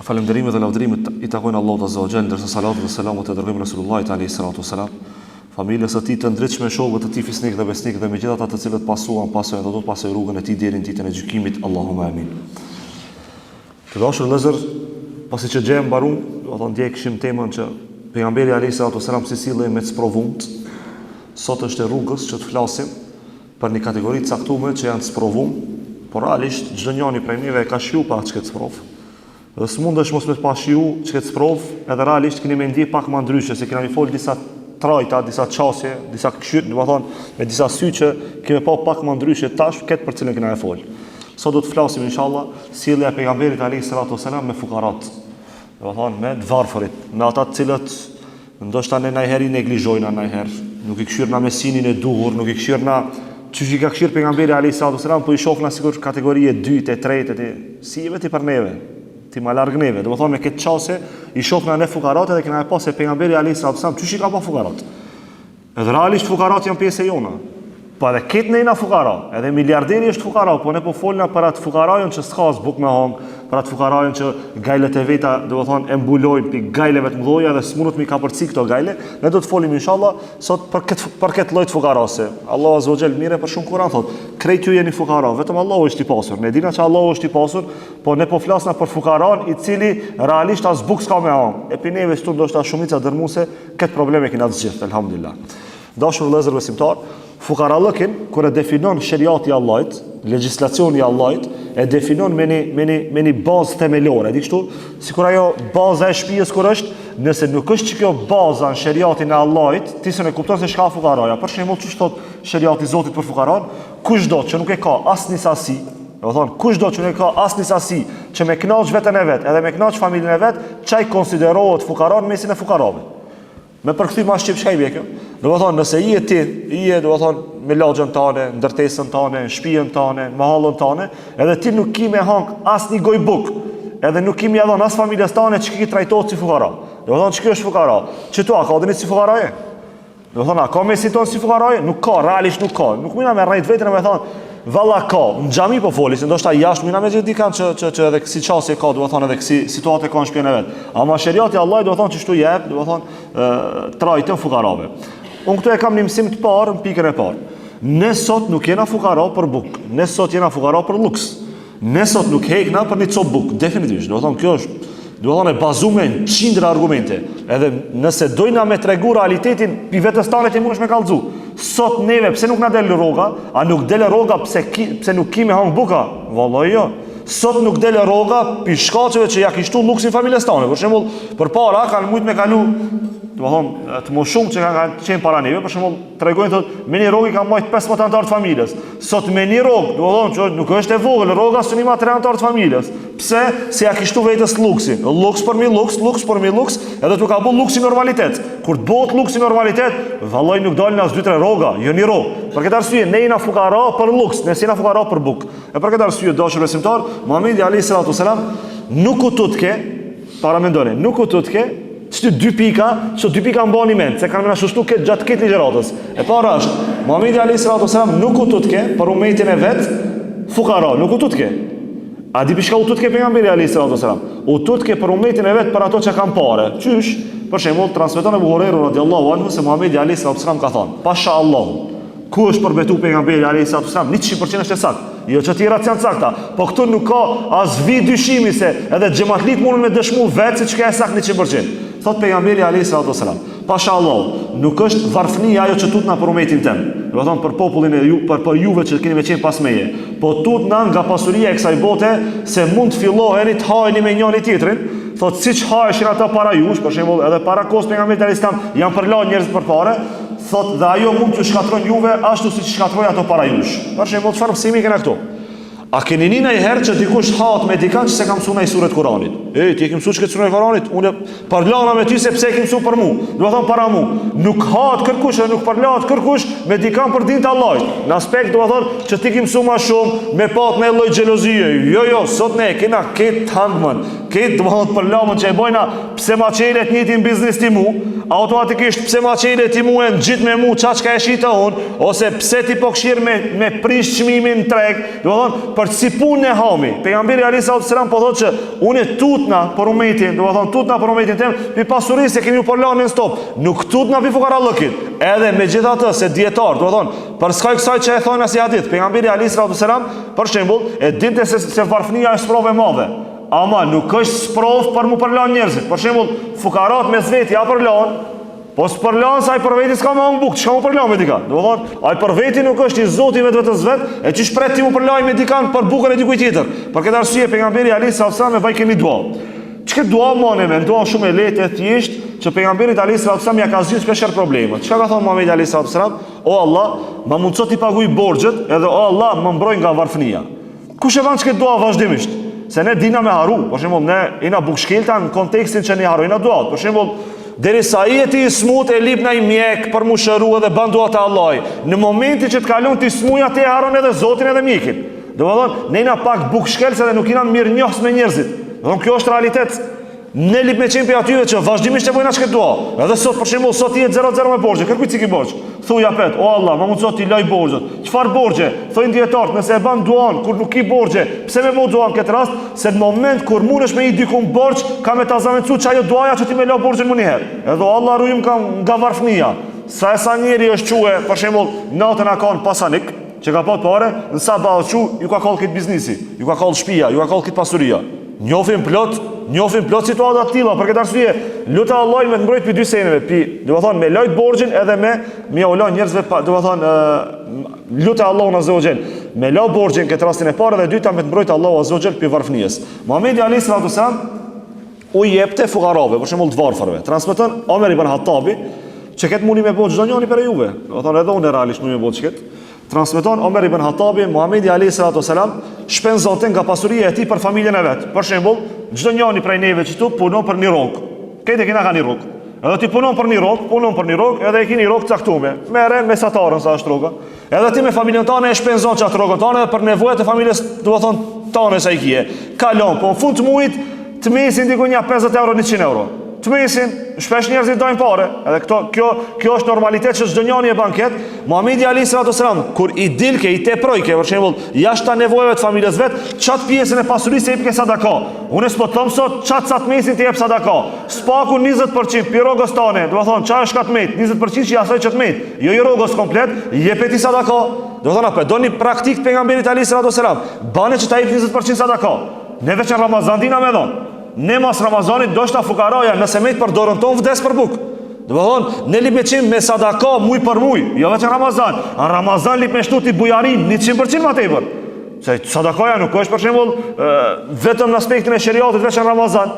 Falënderimet dhe lavdërimet i takojnë Allahut Azza wa Jall, ndërsa salatu dhe selamet e dërgojmë Resulullahit alayhi salatu wassalam, familjes së tij të ndritshme, shokëve të tij fisnik dhe besnik dhe me gjithë ata të cilët pasuan pasojë dhe do të pasojë rrugën e tij deri në ditën e gjykimit. Allahumma amin. Të dashur vëllezër, pasi që gjejmë mbaruar, do të ndjekshim temën që pejgamberi alayhi salatu wassalam si sillej me sprovumt. Sot është e rrugës që të flasim për një kategori të caktuar që janë sprovum, por realisht çdo njeri prej neve ka shiu pa çka të sprov. Dhe s'mundesh mos me pashiu çka të sprov, edhe realisht keni me ndje pak më ndryshe, se kemi fol disa trajta, disa çështje, disa këshyr, do të thonë me disa sy që kemi pa pak më ndryshe tash këtë për cilën kemi fol. Sot do të flasim inshallah sjellja e pejgamberit alayhi salatu wasalam me fukarat. Do të thonë me të varfërit, me ata të cilët ndoshta ne ndonjëherë neglizhojnë, ndonjëherë nuk i këshyrna me sinin e duhur, nuk i këshyrna çuçi ka këshyr pejgamberi alayhi salatu wasalam, po i shohna sikur kategori e dytë, e tretë, si vetë për neve. Ti ma larg neve, do të thonë me këtë çështje i shohna ne fukarat edhe kena pas se pejgamberi alayhi salatu wasalam çuçi ka pa fukarat. Edhe realisht fukarat janë pjesë e jona. Po edhe këtë ne na fukara, edhe miliarderi është fukara, po ne po folna për atë fukarajën që s'ka as buk me hang, për atë fukarajën që gajlet e veta, do të thonë, e mbulojnë pi gajleve të mëdha dhe s'mundet mi kapërci këto gajle. Ne do të folim inshallah sot për këtë lloj fukarase. Allahu azza wa jall mire për shumë Kur'an thot, krejt ju jeni fukara, vetëm Allahu është i pasur. Ne dina që Allahu është i pasur, po ne po flasna për fukaran i cili realisht as buk s'ka me hang. E pi neve këtu ndoshta shumica dërmuese këtë probleme kena të zgjidhur, elhamdulillah. Dashur vëllezër besimtar, fukarallëkin, kur e definon shariati i Allahit, legjislacioni i Allahit, e definon me një bazë themelore, di kështu, sikur ajo baza e shtëpisë kur është, nëse nuk është që kjo baza në shariatin e Allahit, ti s'e kupton se çka fukaraja. Për shembull, çu thot shariati i Zotit për fukaran, kushdo që nuk e ka asnjë sasi, do të thonë, kushdo që nuk e ka asnjë sasi që me kënaq veten e vet, edhe me kënaq familjen e vet, çaj konsiderohet fukaran mesin e fukarave. Me përkthim ma shqip, çka i bie kjo? Do të thonë, nëse i je do të thonë me lagjën tane, ndërtesën tane, shtëpinë tane, mahallën tane, edhe ti nuk ki me hang asnjë goj buk, edhe nuk kimi ia dhon as familjes tane, çka ki trajtohet si fukara. Do të thonë, ç'ky është fukara? Që tu a ka dhënë si fukaraje? Do të thonë, a ka me si ton si fukaraje? Nuk ka, realisht nuk ka. Nuk mëna me rrejt vetën e me thonë, valla ka, në xhami po foli, se ndoshta jashtë mëna me gjithë dikan që edhe si çasti ka, do të thonë edhe si situata ka në shtëpinë e vet. Ama shariati i Allahit do të thonë që çtu jep, do të thonë trajtën fukarave. Unë këtu e kam një mësim të parë në pikën e parë. Ne sot nuk jena fukara për buk, ne sot jena fukara për luks. Ne sot nuk hekna për një copë buk, definitivisht. Do të thonë kjo është, do të thonë e bazuar në qindra argumente. Edhe nëse dojna me tregu realitetin, pi vetes tane ti mundesh me kallëzu. Sot neve pse nuk na del rroga, a nuk del rroga pse nuk kemi hang buka? Vallahi jo. Sot nuk del rroga pi shkaqeve që ja kishtu luksin familjes tane. Për shembull, përpara kanë mujt me kalu, do të thonë, të më shumë që kanë qenë para neve, për shembull, tregojnë thotë, me një rrogë ka mbajt 15 anëtar të familjes. Sot me një rrogë, do të thonë që nuk është e vogël, rroga suni ma 3 anëtar të familjes. Pse? Se ja kishtu vetes luksin. Luks për mi luks, luks për mi luks, edhe tu ka bu luksi normalitet. Kur të bëhet luksi normalitet, vallai nuk dalin as 2-3 rroga, jo një rrogë. Për këtë arsye ne jena fukara për luks, ne jena fukara për buk. E për këtë arsye dashur besimtar, Muhamedi alayhi salatu wasalam nuk u tutke, para mendoni, nuk u tutke çti 2 pika, çto 2 pika mbani mend, se kanë më shtuar këtë gjatë këtë ligjëratës. E para është, Muhamedi alayhi salatu wasalam nuk u tutke për umetin e vet fukara, nuk u tutke. A di pishka u tutke pejgamberi alayhi salatu wasalam? U tutke për umetin e vet për ato që kanë parë. Qysh? Për shembull, transmeton Abu Huraira radhiyallahu anhu se Muhamedi alayhi salatu wasalam ka thënë: "Pasha Allah, ku është përbetu pejgamberi alayhi salatu wasalam, 100% është sakt. Jo që tjera janë sakta, po këtu nuk ka as vi dyshimi se edhe xhamatlit mundën me dëshmu vetë se çka është sakt 100%." Thot pejgamberi alayhi salatu wasalam: "Pasha Allah, nuk është varfënia ajo që tutna për umetin tem." Do të thonë për popullin e ju, për juve që keni me qenë pas meje. Po tutna nga pasuria e kësaj bote se mund të filloheni të hajeni me njëri tjetrin. Thot siç haheshin ata para jush, për shembull, edhe para kohës pejgamberit alayhi salam janë përla njerëz përpara. Thot dhe ajo mund t'ju shkatron juve ashtu siç shkatroi ato para jush. Për shembull, çfarë mësimi kena këtu? A keni një herë që dikush hat me dikant që se kam mësuar ai suret Kuranit? Ti e ke mësuar çka suret Kuranit? Unë parlana me ty se pse e ke mësuar për mua. Do të thon para mua. Nuk hat kërkush, nuk parlahet kërkush me dikant për dinë të Allahit. Në aspekt do të thon që ti ke mësuar më shumë me pat në lloj xhelozie. Jo, sot ne kena këtë hangmën, këtë do të thon parlamën që e bojna pse ma çelet njëtin biznes ti mu, automatikisht pse ma qele ti mu e në gjithë me mu qa e shita unë, ose pse ti po këshirë me prish qmimin në treg, do thonë, për si punë e hami. Pejgamberi alayhi salatu wasalam po thotë që unë tutna për umetin, do thonë tutna për umetin tem, pi pasurisë e kemi u përlanë në stop, nuk tutna pi fukarallëkit. Edhe me gjitha të se djetar, do thonë, për skaj kësaj që e thonë asë hadith, pejgamberi alayhi salatu wasalam, për shembull, e dinte se varfënia është sprove madhe. Ama nuk është sprov për mu përlan njerëzit. Për shembull, fukarat me zveti ja përlan, po s'përlan sa ai për veti s'ka më hangë bukë, çka mu përlan me dika. Do thonë, ai për veti nuk është i Zoti vetës vet, e çish pret ti mu përlan me dikan për bukën e dikujt tjetër. Për këtë arsye pejgamberi alayhi salatu wasallam e vaj kemi dua. Çka dua më ne dua shumë e lehtë e thjesht që pejgamberit alayhi salatu wasallam ja ka zgjidhur shpesh problemet. Çka ka thonë Muhamedi alayhi salatu wasallam? O Allah, më mundso ti paguaj borxhet, edhe o Allah, më mbroj nga varfënia. Kush e van çka dua vazhdimisht? Se ne dina me haru, për shembull ne ina bukshkelta në kontekstin që ne harojna duat. Për shembull, derisa i jeti i smut e lip na i mjek për mu shëru edhe bën duat e Allahit. Në momentin që të kalon ti smuja ti haron edhe Zotin edhe mjekin. Do të thonë, ne ina pak bukshkelsa dhe nuk ina mirënjohës me njerëzit. Do të thonë kjo është realitet. Ne lip me qenë për atyve që vazhdimisht e bojna çka dua. Edhe sot për shembull sot jetë 0-0 me borxhe, kërkuj ciki borxh. Thuaj apet, o Allah, më mundso ti laj borxhet. Çfarë borxhe? Thojnë dietarët, nëse e bën duan kur nuk i borxhe, pse me bë duan këtë rast? Se në moment kur mundesh me i dikun borxh, ka me ta zamentsu çajo duaja që ti më lë borxhin më një herë. Edhe o Allah rujm nga varfënia. Sa njeri është quhe, për shembull, natën a kanë pasanik, që ka pat parë, në sabah ju ka koll këtë biznesi, ju ka koll shtëpia, ju ka koll këtë pasuria. Njohim plot situata të tilla, për këtë arsye, lutë Allahin me të mbrojt pi dy seneve, do të thonë me lojt borxhin edhe me u lë njerëzve, do të thonë lutë Allahun azza wa xal, me lë borxhin këtë rastin e parë dhe e dyta me të mbrojt Allahu azza wa xal pi varfënisë. Muhamedi alayhi salatu wasalam u jepte fukarave, për shembull të varfërve. Transmeton Omer ibn Hattabi, që këtë mundi me bëj çdo njëri për juve. Do të thonë edhe unë realisht mundi me bëj çket. Transmeton Omer ibn Hattabi, Muhamedi alayhi salatu wasalam shpenzonte nga pasuria e tij për familjen e vet. Për shembull, çdo njëri prej neve që tu punon për një rrok. Këtë kena kanë një rrok. Edhe ti punon për një rrok, edhe e keni rrok caktuar. Merren mesatarën sa është rroka. Edhe ti me familjen tënde e shpenzon çat rrokën tënde për nevojat e familjes, do të thonë tonë sa i kije. Kalon, po në fund të muajit të mesin diku një 50 euro, 100 euro. Të mesin, shpesh njerëzit dojnë pare. Edhe kjo është normalitet që çdo njeri e banket. Muhamedi alayhi salatu wasalam kur i dilke i teprojke, për shembull, jashtë nevojave të familjes vet, çat pjesën e pasurisë e jep ke sadaka. Unë s'po them sot çat sa të mesin të jep sadaka. Spaku 20% pi rrogës tane, do të thonë çfarë është katmet, 20% që asaj që të met. Jo i rrogës komplet, jepet i sadaka. Do të thonë apo doni praktik pejgamberit alayhi salatu wasalam, bane që ta jep 20% sadaka. Ne veç në Ramazan dina me dhon. Ne mas Ramazanit do shta fukaraja nëse me të për dorën tonë vdes për buk. Do të thonë, ne lip me qim me sadaka muj për muj, jo veç në Ramazan. Në Ramazan lip me shtu ti bujarin 100% ma tepër. Se sadakaja nuk është për shembull vetëm në aspektin e sheriatit veç në Ramazan.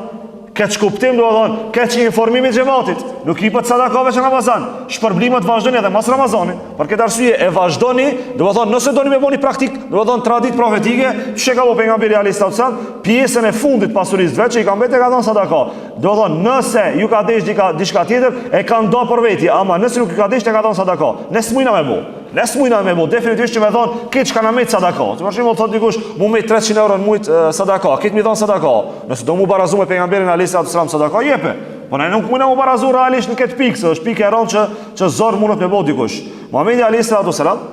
Këtë kuptim do të thonë, këtë informimi xhamatit, nuk i pët sadaka veç në Ramazan. Shpërblimet vazhdoni edhe mas Ramazanit. Për këtë arsye e vazhdoni, do të thonë, nëse doni me bëni praktik, do të thonë tradit profetike, çka ka pejgamberi alayhi salatu wasallam, pjesën e fundit pasurisë vetë që i ka mbetë ka dhënë sadaka. Do të thonë, nëse ju ka desh diçka tjetër, e kanë do për veti, ama nëse nuk ju ka desh te ka dhënë sadaka. Ne s'mujna me bë. Definitivisht që me thonë, këtë që ka në mejtë sadaka. Për shembull thot dikush, mu mejtë 300 euro në mujtë sadaka, këtë mi thonë sadaka. Nëse do mu barazu me pejgamberin alayhi salatu wasallam sadaka, jepe. Po ne nuk mujna mu barazu realisht në këtë pikë, se është pikë e rëndë që zorë mundet me bë dikush. Muhamedi alayhi salatu wasallam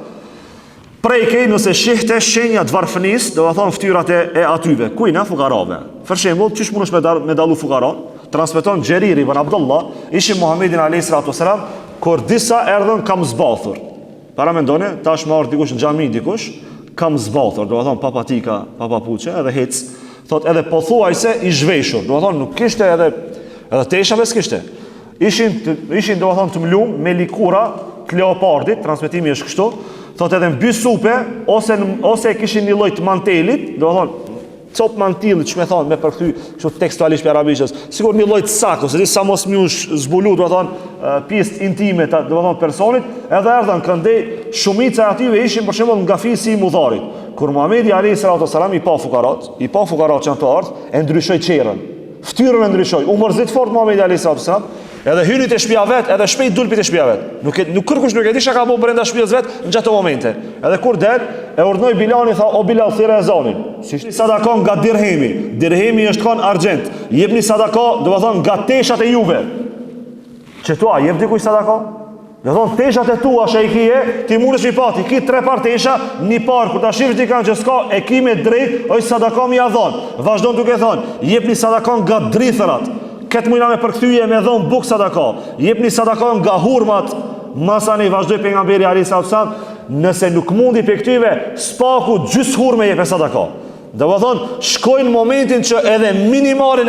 prejkej nëse shihte shenjat varfënisë, do të thonë ftyrat e atyve. Kujna fukarave. Për shembull, çish mundesh me dallu fukaran? Transmeton Xherir ibn Abdullah, ishim Muhamedit alayhi salatu wasallam, kur disa erdhën kam zbathur. Para mendoni, tash më ardh dikush në xhami dikush, kam zbathur, do të thonë pa patika, pa papuçe, edhe hec, thot edhe pothuajse i zhveshur, do të thonë nuk kishte edhe teshave s'kishte. Ishin do të thonë të mlum me likura të leopardit, transmetimi është kështu, thot edhe mby supe ose kishin një lloj të mantelit, do të thonë cop mantillit, që me thonë, me përkthy kështu tekstualisht për arabishës, sigur një lloj të sakut, se sa mos më zbulu, do të thonë pjesë intime do të thonë personit, edhe erdhën këndej shumica e atyve ishin për shembull nga fisi i Mudharit. Kur Muhamedi alayhi salatu wasalam i pa fukarat që ato ardh, e ndryshoi çerrën. Ftyrën e ndryshoi. U mërzit fort Muhamedi alayhi salatu wasalam, edhe hyri te shtëpia vet, edhe shpejt dulpi te shtëpia vet. Nuk kërkush nuk e di çka ka bëu brenda shtëpisë vet në ato momente. Edhe kur del, e urdhnoi Bilalin, tha o Bilal thirrë ezanin. Si sadaka nga dirhemi. Dirhemi është kon argjent. Jepni sadaka, do të thonë nga teshat e juve. Që tua, jep dikuj sadaka? Dhe thonë, teshat e tua që i kije, ti mundesh mi pati, ki 3 par tesha, një par, kur ta shifsh di kanë që s'ka, e ki me drejt, oj sadaka mi a dhonë. Vazhdon duke thonë, jep një sadaka nga drithërat, këtë mujna me përkthyje me dhonë buk sadaka, jep një sadaka nga hurmat, masani vazhdoj pejgamberi alayhis salam, nëse nuk mundi pe këtyve, spaku gjys hurme jep e sadaka. Dhe vë thonë, shkojnë momentin që edhe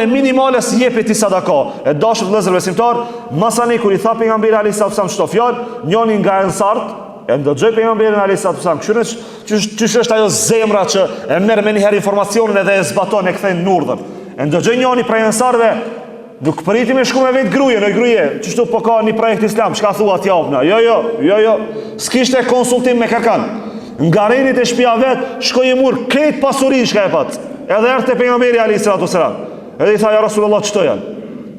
minimale si jepi ti sadaka. E dashur vëllezër besimtar, masani kur i tha pejgamberi alayhis salam çto fjalë, njëri nga ensart, e ndëgjoi pejgamberin alayhis salam, çysh është ajo zemra që e merr me një herë informacionin edhe e zbaton e kthejnë në urdhër. E ndëgjoi njëri prej ensarve, nuk priti me shku me vetë gruaje, çështu po ka një projekt islam, çka thua ti javna? Jo, s'kishte konsultim me kërkan. Nga renit e shtëpia vet, shkoi e mur këtë pasurinë shka e pat. Edhe erdhi pejgamberi alayhis salam. Edhe i tha ja Rasulullah çto janë.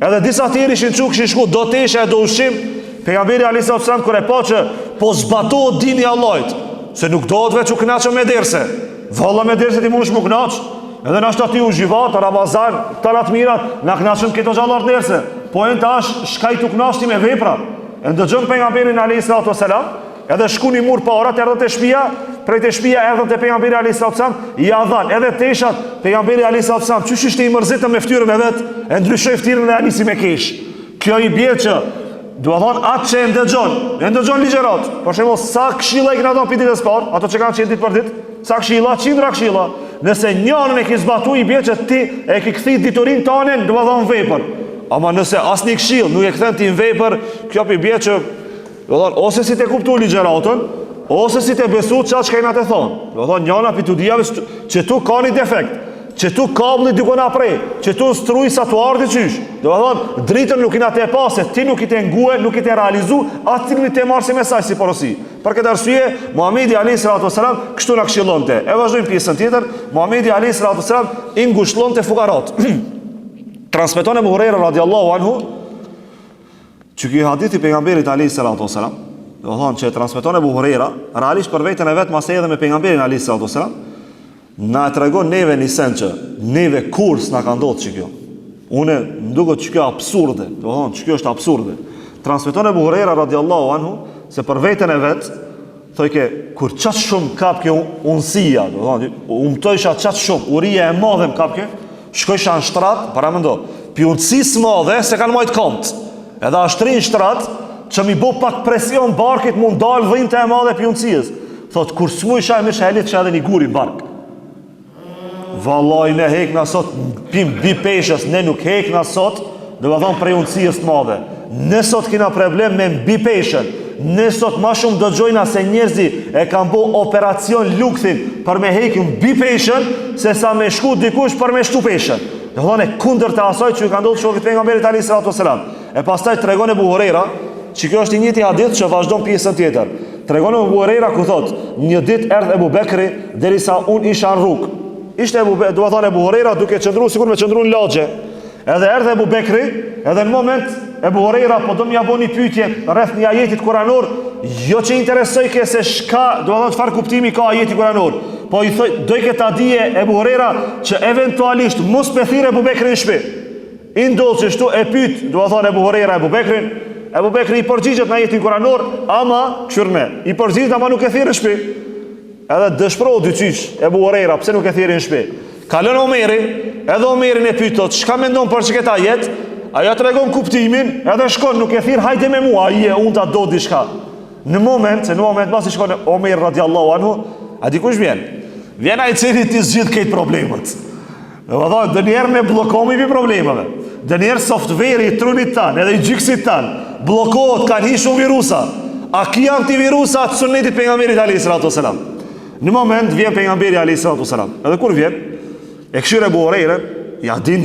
Edhe disa tjerë ishin çu kishin shku do tesha do ushqim. Pejgamberi alayhis salam kur e pa që po zbatohet dini i Allahut, se nuk dohet veç u kënaqë me derse. Valla me derse ti mundesh më kënaq. Edhe na shtati u jivat Ramazan, tarat mirat, na kënaqën këto xhallar derse. Po en tash shkaj tu kënaqti me vepra. E ndëgjon pejgamberin alayhis salam. Edhe shku një mur parat, erdhët e shpia, prej të shpia erdhët e pejgamberi alayhis salam, i adhan, edhe teshat, pejgamberi alayhis salam, qysh ishte i mërzitëm me ftyrën e vet, e ndryshoi ftyrën dhe anisi me kesh. Kjo i bie që, dua thonë, atë që e ndëgjon ligjerat. Për shembull, sa këshilla i kena dhënë ditës parë, ato që kanë qenë ditë për ditë, sa këshilla, 100 këshilla. Nëse njërin e ke zbatuar, i bie që ti e ke kthit diturinë tonë, dua thonë vepër. Ama nëse asnjë këshill nuk e kthen ti në vepër, kjo i bie që ose si te kuptu ligjeratën, ose si te besu qatë që kajna te thonë. Njëna për të dijave që tu ka një defekt, që tu kabli dykona prej, që tu struj sa tu ardi qysh. Dritën nuk i na te pase, ti nuk i te ngue, nuk i te realizu, atë ti nuk i te marë si mesaj si porosi. Për këtë arsye, Muhamedi alayhis salam kështu na këshillon te. E vazhdojmë pjesën tjetër, Muhamedi alayhis salam i ngushëllon te fukarat. Transmeton Abu Huraira radiallahu anhu, që kjo hadithi pejgamberit alayhis salam, do thonë që transmeton Abu Huraira, realisht për veten e vet mas edhe me pejgamberin alayhis salam, na tregon neve një sen që neve kurs na ka ndodhur që kjo. Unë më duket që kjo absurde, do thonë që kjo është absurde. Transmeton Abu Huraira radiallahu anhu se për veten e vet, thoj ke kur çat shumë kap kjo unësia, do thonë, umtojsha çat shumë, uria e madhe më kap kjo, shkojsha në shtrat, para mendo, pjunësisë madhe se kanë majt kont. Edhe ashtrin shtrat që mi bo pak presion barkit mund dalë dhinte e madhe pjunësijës. Thot, kur s'mu isha e misha helit që edhe një guri bark. Vallaj, ne hek në sot, pim bi peshës, ne nuk hek në sot, dhe va thonë prej unësijës të madhe. Ne sot kina problem me mbi peshën. Ne sot ma shumë dëgjojna se njerëzi e kam bo operacion lukthin për me hek mbi peshën, se sa me shku dikush për me shtu peshën. Dhe thonë e kunder të asaj që i ka ndodhur shokit pejgamberit alayhis salam. E pastaj tregon Abu Huraira, që kjo është i njëjti hadith që vazhdon pjesën tjetër. Tregon Abu Huraira ku thot, një ditë erdhi Abu Bekri derisa unë isha në rrugë. Ishte do të thonë Abu Huraira duke qëndruar sikur me qëndruar në lagje. Edhe erdhi Abu Bekri, edhe në moment Abu Huraira po do m'ia bëni pyetje rreth një ajetit kuranor, jo që interesoj ke se shka, do të thonë çfarë kuptimi ka ajeti kuranor. Po i thoj, dojke ta dije Abu Huraira që eventualisht mos pe thirrë Abu Bekrin në shtëpi. I ndodh që shtu e pyet, do të thonë Abu Huraira Abu Bekrin, Abu Bekri i përgjigjet në ajetin kuranor, ama këshurme, i përgjigjet ama nuk e thirrë në shtëpi. Edhe dëshpëroi dyqysh Abu Huraira pse nuk e thirrë në shtëpi. Kalon Omeri, edhe Omerin e pyet, çka mendon për çka ta jet? Ajo tregon kuptimin, edhe shkon nuk e thirr, hajde me mua, ai unë ta do diçka. Në moment pasi shkon Omer radiallahu anhu, a dikush vjen? Vjen ai cili ti zgjidh këto problemet. Do të thonë, dënjerë me blokomi për problemeve. Dënjerë softveri i trunit tanë, edhe i gjyksit tanë, blokohet, kanë hi shumë virusa. A ki antivirusa të sunnetit pejgamberit alayhis salam. Në moment vjen pejgamberi alayhis salam. Edhe kur vjen, e këshire Abu Huraira, ja din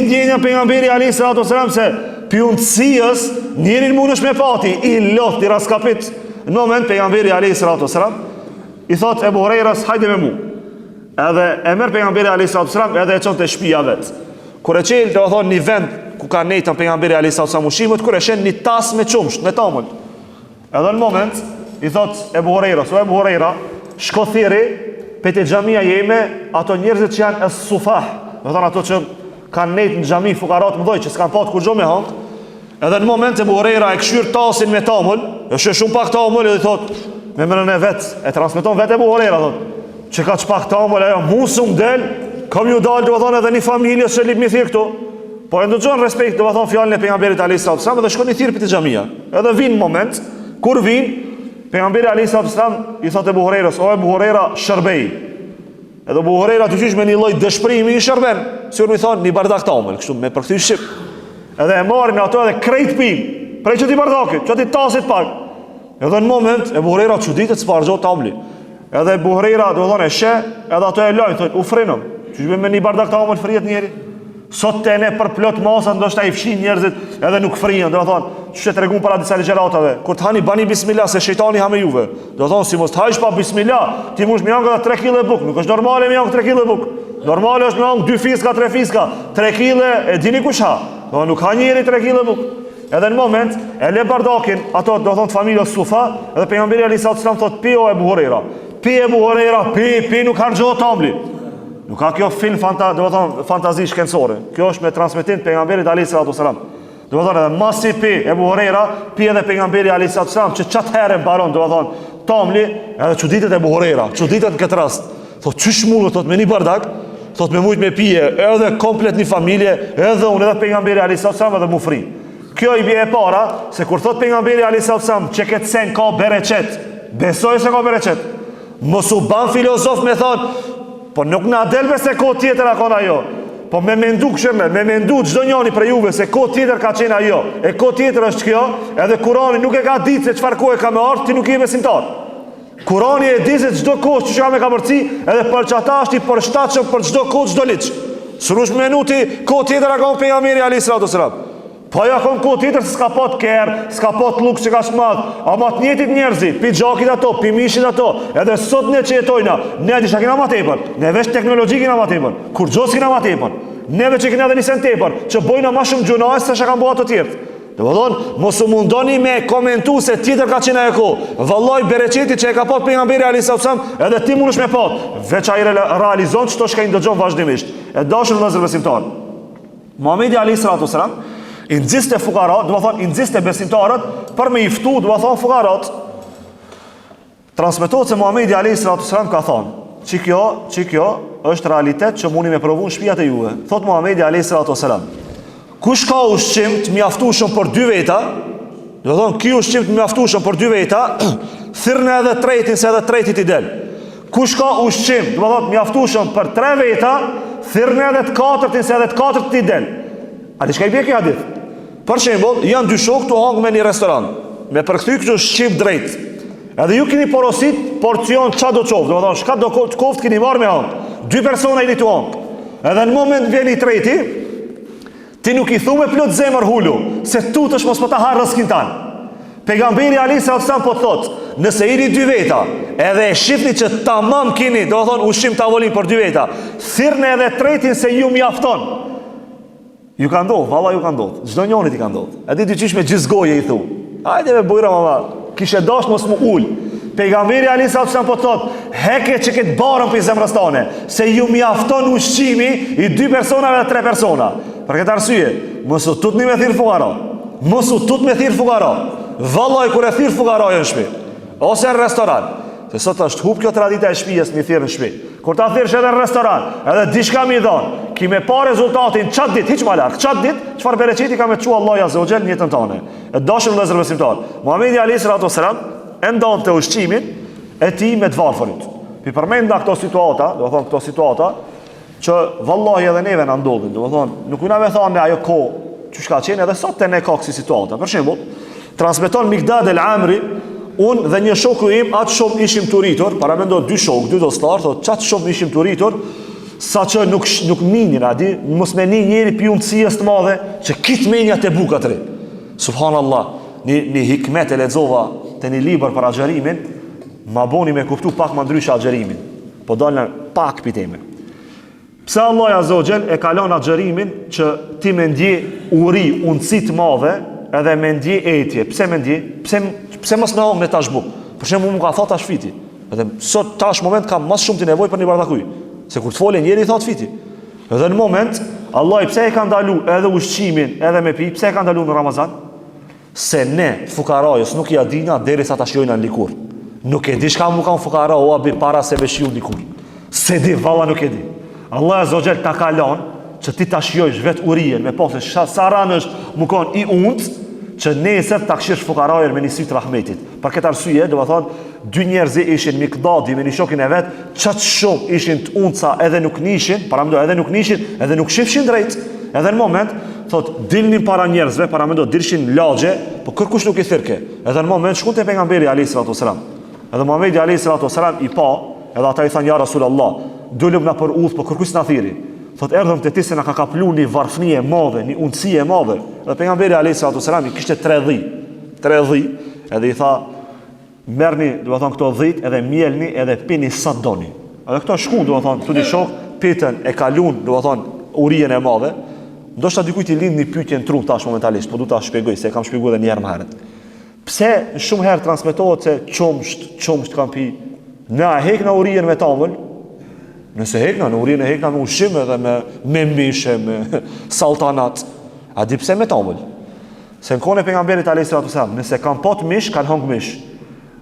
djenja pejgamberi alayhis salam se pjunësijës njerin mundesh me pati, i lot, i raskapit. Në moment pejgamberi alayhis salam i thot Abu Hurairas, hajde me mu. Edhe e merr pejgamberi alayhis salam edhe e çon te shtëpia vet. Kur e çel, do të thonë një vend ku ka nejtën pejgamberi alayhis salam ushqimit, kur e shen një tas me çumsht, me tamull. Edhe në moment i thot Abu Hurairas, Abu Huraira, shko thirri pe te xhamia jeme ato njerëzit që janë as-sufah, do të thonë ato që kanë nejtë në xhami fukarat mëdhoj që s'kan pat kur gjë me hang. Edhe në moment e Buhurejra e këshyr tasin me tamull, e shumë pak tamull edhe thot, me mërën e vetë, e transmeton vetë e Buhurejra, thot, që ka që pak tamull, ajo, musum del, kam ju dalë, dhe thonë edhe një familje që lip mi thirë këtu, po e ndëgjon respekt, dhe thonë fjallën e pejgamberit alayhis salam, edhe shkon i thirë për të xhamia. Edhe vinë moment, kur vinë, pejgamberi alayhis salam i thot e Buhurejrës, o e Buhurejra shërbej. Edhe Buhurejra të qysh me një lloj dëshpërimi i shërben, sikur mi thonë një bardak tamull, kështu me përkthy shqip. Edhe e marrin ato edhe krejt pin, prej çoti bardakit, çoti tasit pak. Edhe në moment e Buhurejra çuditet çfarë gjë tamli. Edhe Buhurejra do thonë she, edhe ato e lajn, thonë u frenom. Çu me një bardak tamull frihet njëri. Sot te ne për plot masa ndoshta i fshin njerëzit edhe nuk frihen, do thonë, çu tregun para disa ligjëratave. Kur të hani bani bismillah se shejtani ha me juve. Do thonë si mos të hajsh pa bismillah, ti mush me anga 3 kg buk, nuk është normale me anga 3 kg buk. Normale është me anga 2 fiska, 3 fiska, 3 kg e dini kush ha. Do nuk ha njëri 3 kg buk. Edhe në moment e le bardakin, ato do thonë familja Sufa, edhe pejgamberi alayhis salam thot pi o e Buhurejra. Pi e Buhurejra, pi nuk harxho tamli. Nuk ka kjo film do thonë fantazi shkencore. Kjo është me transmetim të pejgamberit alayhis salam. Do thonë edhe masi pi e Buhurejra, pi edhe pejgamberi alayhis salam që çat herë mbaron do thonë tamli, edhe çuditet e Buhurejra, çuditet në këtë rast. Thot çish mund thot me një bardak, thot me mujt me pije, edhe komplet një familje, edhe unë edhe pejgamberi alayhis salam edhe mufri. Kjo i bie e para se kur thot pejgamberi alayhis salam që këtë sen ka bereqet, besoj se ka bereqet. Mos u ban filozof me thon, po nuk na delbe se kohë tjetër a kon ajo. Po me mendu këshirme, me mendu çdo njëri për juve se kohë tjetër ka qenë ajo. E kohë tjetër është kjo, edhe Kurani nuk e ka ditë se çfarë kohë ka me ardhur, ti nuk je besimtar. Kurani e di se çdo kohë që ka me kapërci, edhe për çata është i përshtatshëm për çdo kohë, çdo liç. S'rush minuti kohë tjetër ka pejgamberi alayhis salam. Po ja kon kohë tjetër se s'ka pat kerr, s'ka pat luk që ka shmadh, ama të njëjtit njerëzit, pi xhakit ato, pi mishin ato, edhe sot ne që jetojna, ne disha kena ma tepër, ne veç teknologji kena ma tepër, kur gjos kena ma tepër, neve që kena dhe një sen tepër, që bojna ma shumë gjunajës se që kanë bëha të tjertë. Dhe vëllon, mos u mundoni me komentu se tjetër ka qenë e ko, vëlloj bereqeti që e ka pat pejgamberi alayhis salam, edhe ti mundesh me pat, veç a i realizon që to shka i ndëgjon vazhdimisht. E dashur vëllezër besimtar. Muhamedi alayhis salam i nxiste fukarat, do të thonë i nxiste besimtarët për me i ftu, do të thonë fukarat. Transmetohet se Muhamedi alayhis salam ka thonë, që kjo është realitet që mundi me provu në shtëpiat e juve. Thot Muhamedi alayhis salam, kush ka ushqim të mjaftueshëm për 2 veta, do të thonë ky ushqim të mjaftueshëm për 2 veta, thirrni edhe tretin se edhe treti i del. Kush ka ushqim, do të thonë mjaftueshëm për 3 veta, thirrni edhe të katërtin se edhe të katërti i del. A di çka i bie kjo hadith? Për shembull, janë 2 shokë të hangë me një restoran, me përkthy kështu shqip drejt. Edhe ju keni porosit porcion çfarë do qoftë, domethënë çka do koftë keni marrë me hangë. 2 persona i tu hangë. Edhe në moment vjen i treti, ti nuk i thu me plot zemër hulu, se tutesh mos po ta harr rrezkin tan. Pejgamberi alayhis salam po thot, nëse jeni 2 veta, edhe e shihni që tamam keni, domethënë ushqim tavolin për 2 veta, thirrni edhe tretin se ju mjafton. Ju ka ndodhë, valla ju ka ndodhë. Çdo njëri ti ka ndodhë. E di ti qish me gjizgoje i thu. Hajde me bujra valla. Kishe dash mos mu ul. Pejgamberi alayhis salam po thot, heke që këtë barën për zemrës tane, se ju mjafton ushqimi i 2 personave dhe 3 persona. Për këtë arsye, mos u tutni me thirr fugara. Mos u tut me thirr fugara. Vallai kur e thirr fugara në shtëpi ose në restoran. Se sot është hub kjo tradita e shtëpisë mi thirr në shtëpi. Kur ta thirrsh edhe në restoran, edhe diçka mi dhon, ki me pa rezultatin çat ditë, hiç më lart, çat ditë, çfarë bereqeti ka me çu Allahu azza wa jall në jetën tonë. E dashur vëllezër besimtar, Muhamedi alayhis salam e ndonte ushqimin e tij me të varfërit. Pi përmenda këto situata, do të thonë këto situata që vallahi edhe neve na ndodhin, do të thonë nuk na më thonë ajo kohë çu ka qenë edhe sot te ne ka kësi situata. Për shembull, transmeton Mikdad el-Amri, unë dhe një shoku im atë shumë ishim të rritur, para mendo 2 shok, 2 dostar, thot qatë shumë ishim të rritur, sa që nuk minin, a di, mos me njëri pi umëtsijes të madhe, që kitë menja të buka të ri. Subhanallah, një hikmet e lexova të një libër për agjerimin, ma boni me kuptu pak më ndryshe agjerimin, po dalën pak piteme. Pse Allah azza wa jall e kalon agjerimin që ti me ndje uri, untësi të madhe, edhe me ndje etje. Pse me ndje? Pse mos na me tash buk? Për shembull, më ka thot tash fiti. Edhe sot tash moment kam më shumë të nevojë për një bardakuj. Se kur të folë njëri thot fiti. Edhe në moment, Allah pse e ka ndalu edhe ushqimin, edhe me pi, pse e ka ndalu në Ramazan? Se ne fukarajës nuk ja dina derisa ta shijojna në likur. Nuk e di çka më kanë fukara o abi para se me shiu likur. Se di valla nuk e di. Allah azza wa jall ta ka lënë që ti ta shijojsh vet urien me pasë saran është më kon I unt që nesër ta këshish fukarajën me një sy të rahmetit. Për këtë arsye, do të thonë, dy njerëz ishin Mikdadi me një shokin e vet, çat shumë ishin të untsa edhe nuk nishin, edhe nuk shifshin drejt. Edhe në moment, thot, dilnin para njerëzve, dilshin lagje, po kërkush nuk I thirke. Edhe në moment, shkun te pejgamberi alayhis salatu wasalam. Edhe Muhamedi alayhis salatu wasalam I pa, edhe ata I thanë ja Rasulullah, dolëm na për udh, po kërkush na thiri. Thot erdhëm te ti se na ka kaplu një varfëni e madhe, një untësi e madhe. Dhe pejgamberi alayhis salatu wasalam I kishte 3 dhi, edhe I tha, merrni, do të thonë këto dhit, edhe mjelni, edhe pini sa doni. Edhe këto shkun, do të thonë, tu di shok, pitën e kalun, do të thonë, urien e madhe. Ndoshta dikujt I lind një pyetje në trup tash momentalisht, po du ta shpjegoj se e kam shpjeguar edhe një herë më herët. Pse shumë herë transmetohet se qumsht kanë pi, na hekna urien me tavull. Nëse hekna, në urien e hekna me ushqim edhe me mishe, me saltanat. A di pse me tavull? Se në kone pejgamberit alayhis salatu wasalam, nëse kanë pot mish, kanë hong mish.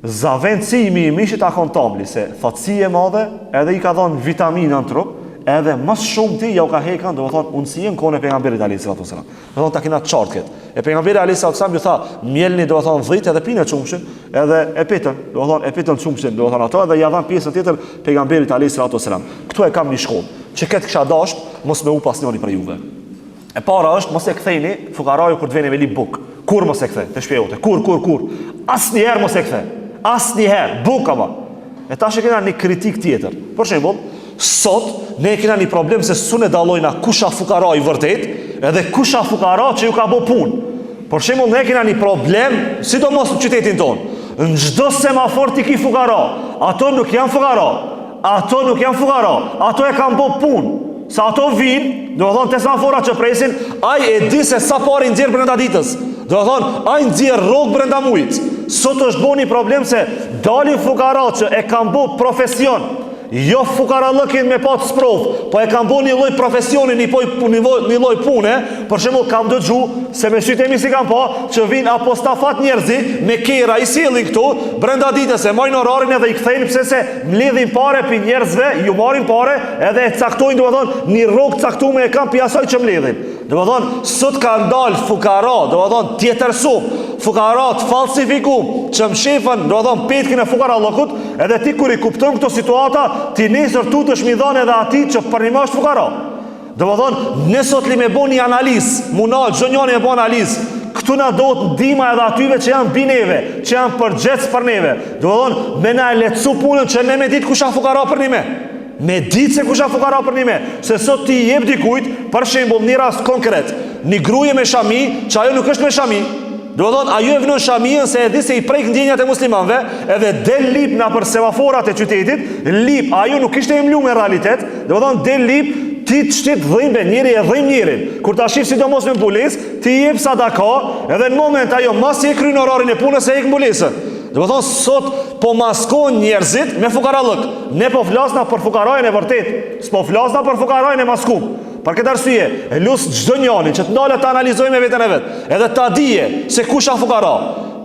Zavendësimi I mishit a kanë tabli, se thatësi e madhe, edhe I ka dhënë vitamina në trup, edhe mas shumë ti ja u ka hekan, do të thonë unsien kone pejgamberit alayhis salatu wasalam. Do të thonë ta kena çart kët. E pejgamberi alayhis salatu wasalam ju tha, mjelni do të thonë dhit edhe pinë çumshin, edhe e pitën, do të thonë e pitën çumshin, do të thonë ato edhe ja dhan pjesën tjetër pejgamberit alayhis salatu wasalam. Ktu e kam një shkollë, që këtë kisha dash, mos me u pas njëri për juve. E para është mos e kthejni fukaraju kur të vjen me lip buk. Kur mos e kthe, të shpjegote. Kur. Asnjëherë mos e kthe. Asnjëherë, buk apo. E tash e kena një kritik tjetër. Për shembull, sot ne kena një problem se s'u ne dallojna kush a fukara I vërtet, edhe kush a fukara që ju ka bë punë. Për shembull, ne kena një problem, sidomos në qytetin tonë. Në çdo semafor ti ki fukara. Ato nuk janë fukara. Ato e kanë bë punë. Sa ato vinë, do të thonë te semafora që presin, ai e di se sa parë nxjerr brenda ditës. Do të thonë, ai nxjerr rrog brenda mujit. Sot është bëni problem se dalin fukara që e kanë bë profesion. Jo fukarallëkin me pat sprov, po e kanë bën një lloj profesioni, një lloj pune. Për shembull, kam dëgju se me sytë mi si kanë pa që vinë apostafat njerëzi me kera I sillin këtu brenda ditës, e marrin orarin edhe I kthejnë pse se mlidhin parë pi njerëzve, ju marrin parë edhe e caktojnë, domethënë, një rrogë caktuar e kanë pi asaj që mlidhin. Domethënë, sot kanë dalë fukara, domethënë tjetër fukarat falsifikum që mshefën, domethënë petkin e fukarallëkut, edhe ti kur I kupton këto situata, ti nesër tutesh mi dhanë edhe ati që për një është fukara. Do më thonë, nësot li me bo një analizë, munal, gjë njani me bo analizë, këtu na do të ndihma edhe atyve që janë bineve, që janë përgjec për neve. Do më thonë, me na e letësu punën që ne me ditë kusha fukara për një me. Me ditë se kusha fukara për një me. Se sot ti jep dikujt, për shembull, një rast konkret, një gruje me shami, që ajo nuk është me shami. Do të thonë, ajo e vënon shamiën se e di se I prek ndjenjat e muslimanëve, edhe del lip na për semaforat e qytetit, lip, ajo nuk ishte imlu me realitet, do të thonë, del lip, ti të shtit dhimbë, njëri e dhim njërin. Kur ta shif sidomos me pulis, ti jep sadaka, edhe në moment ajo masi e kryen orarin e punës e ik mbulesën. Do të thonë, sot po maskojnë njerëzit me fukarallëk. Ne po flasna për fukarajën e vërtet, s'po flasna për fukarajën e maskum. Për këtë arsye, e lusë çdo njani që të ndalet të analizojmë me veten e vet, edhe ta dije se kush a fukara,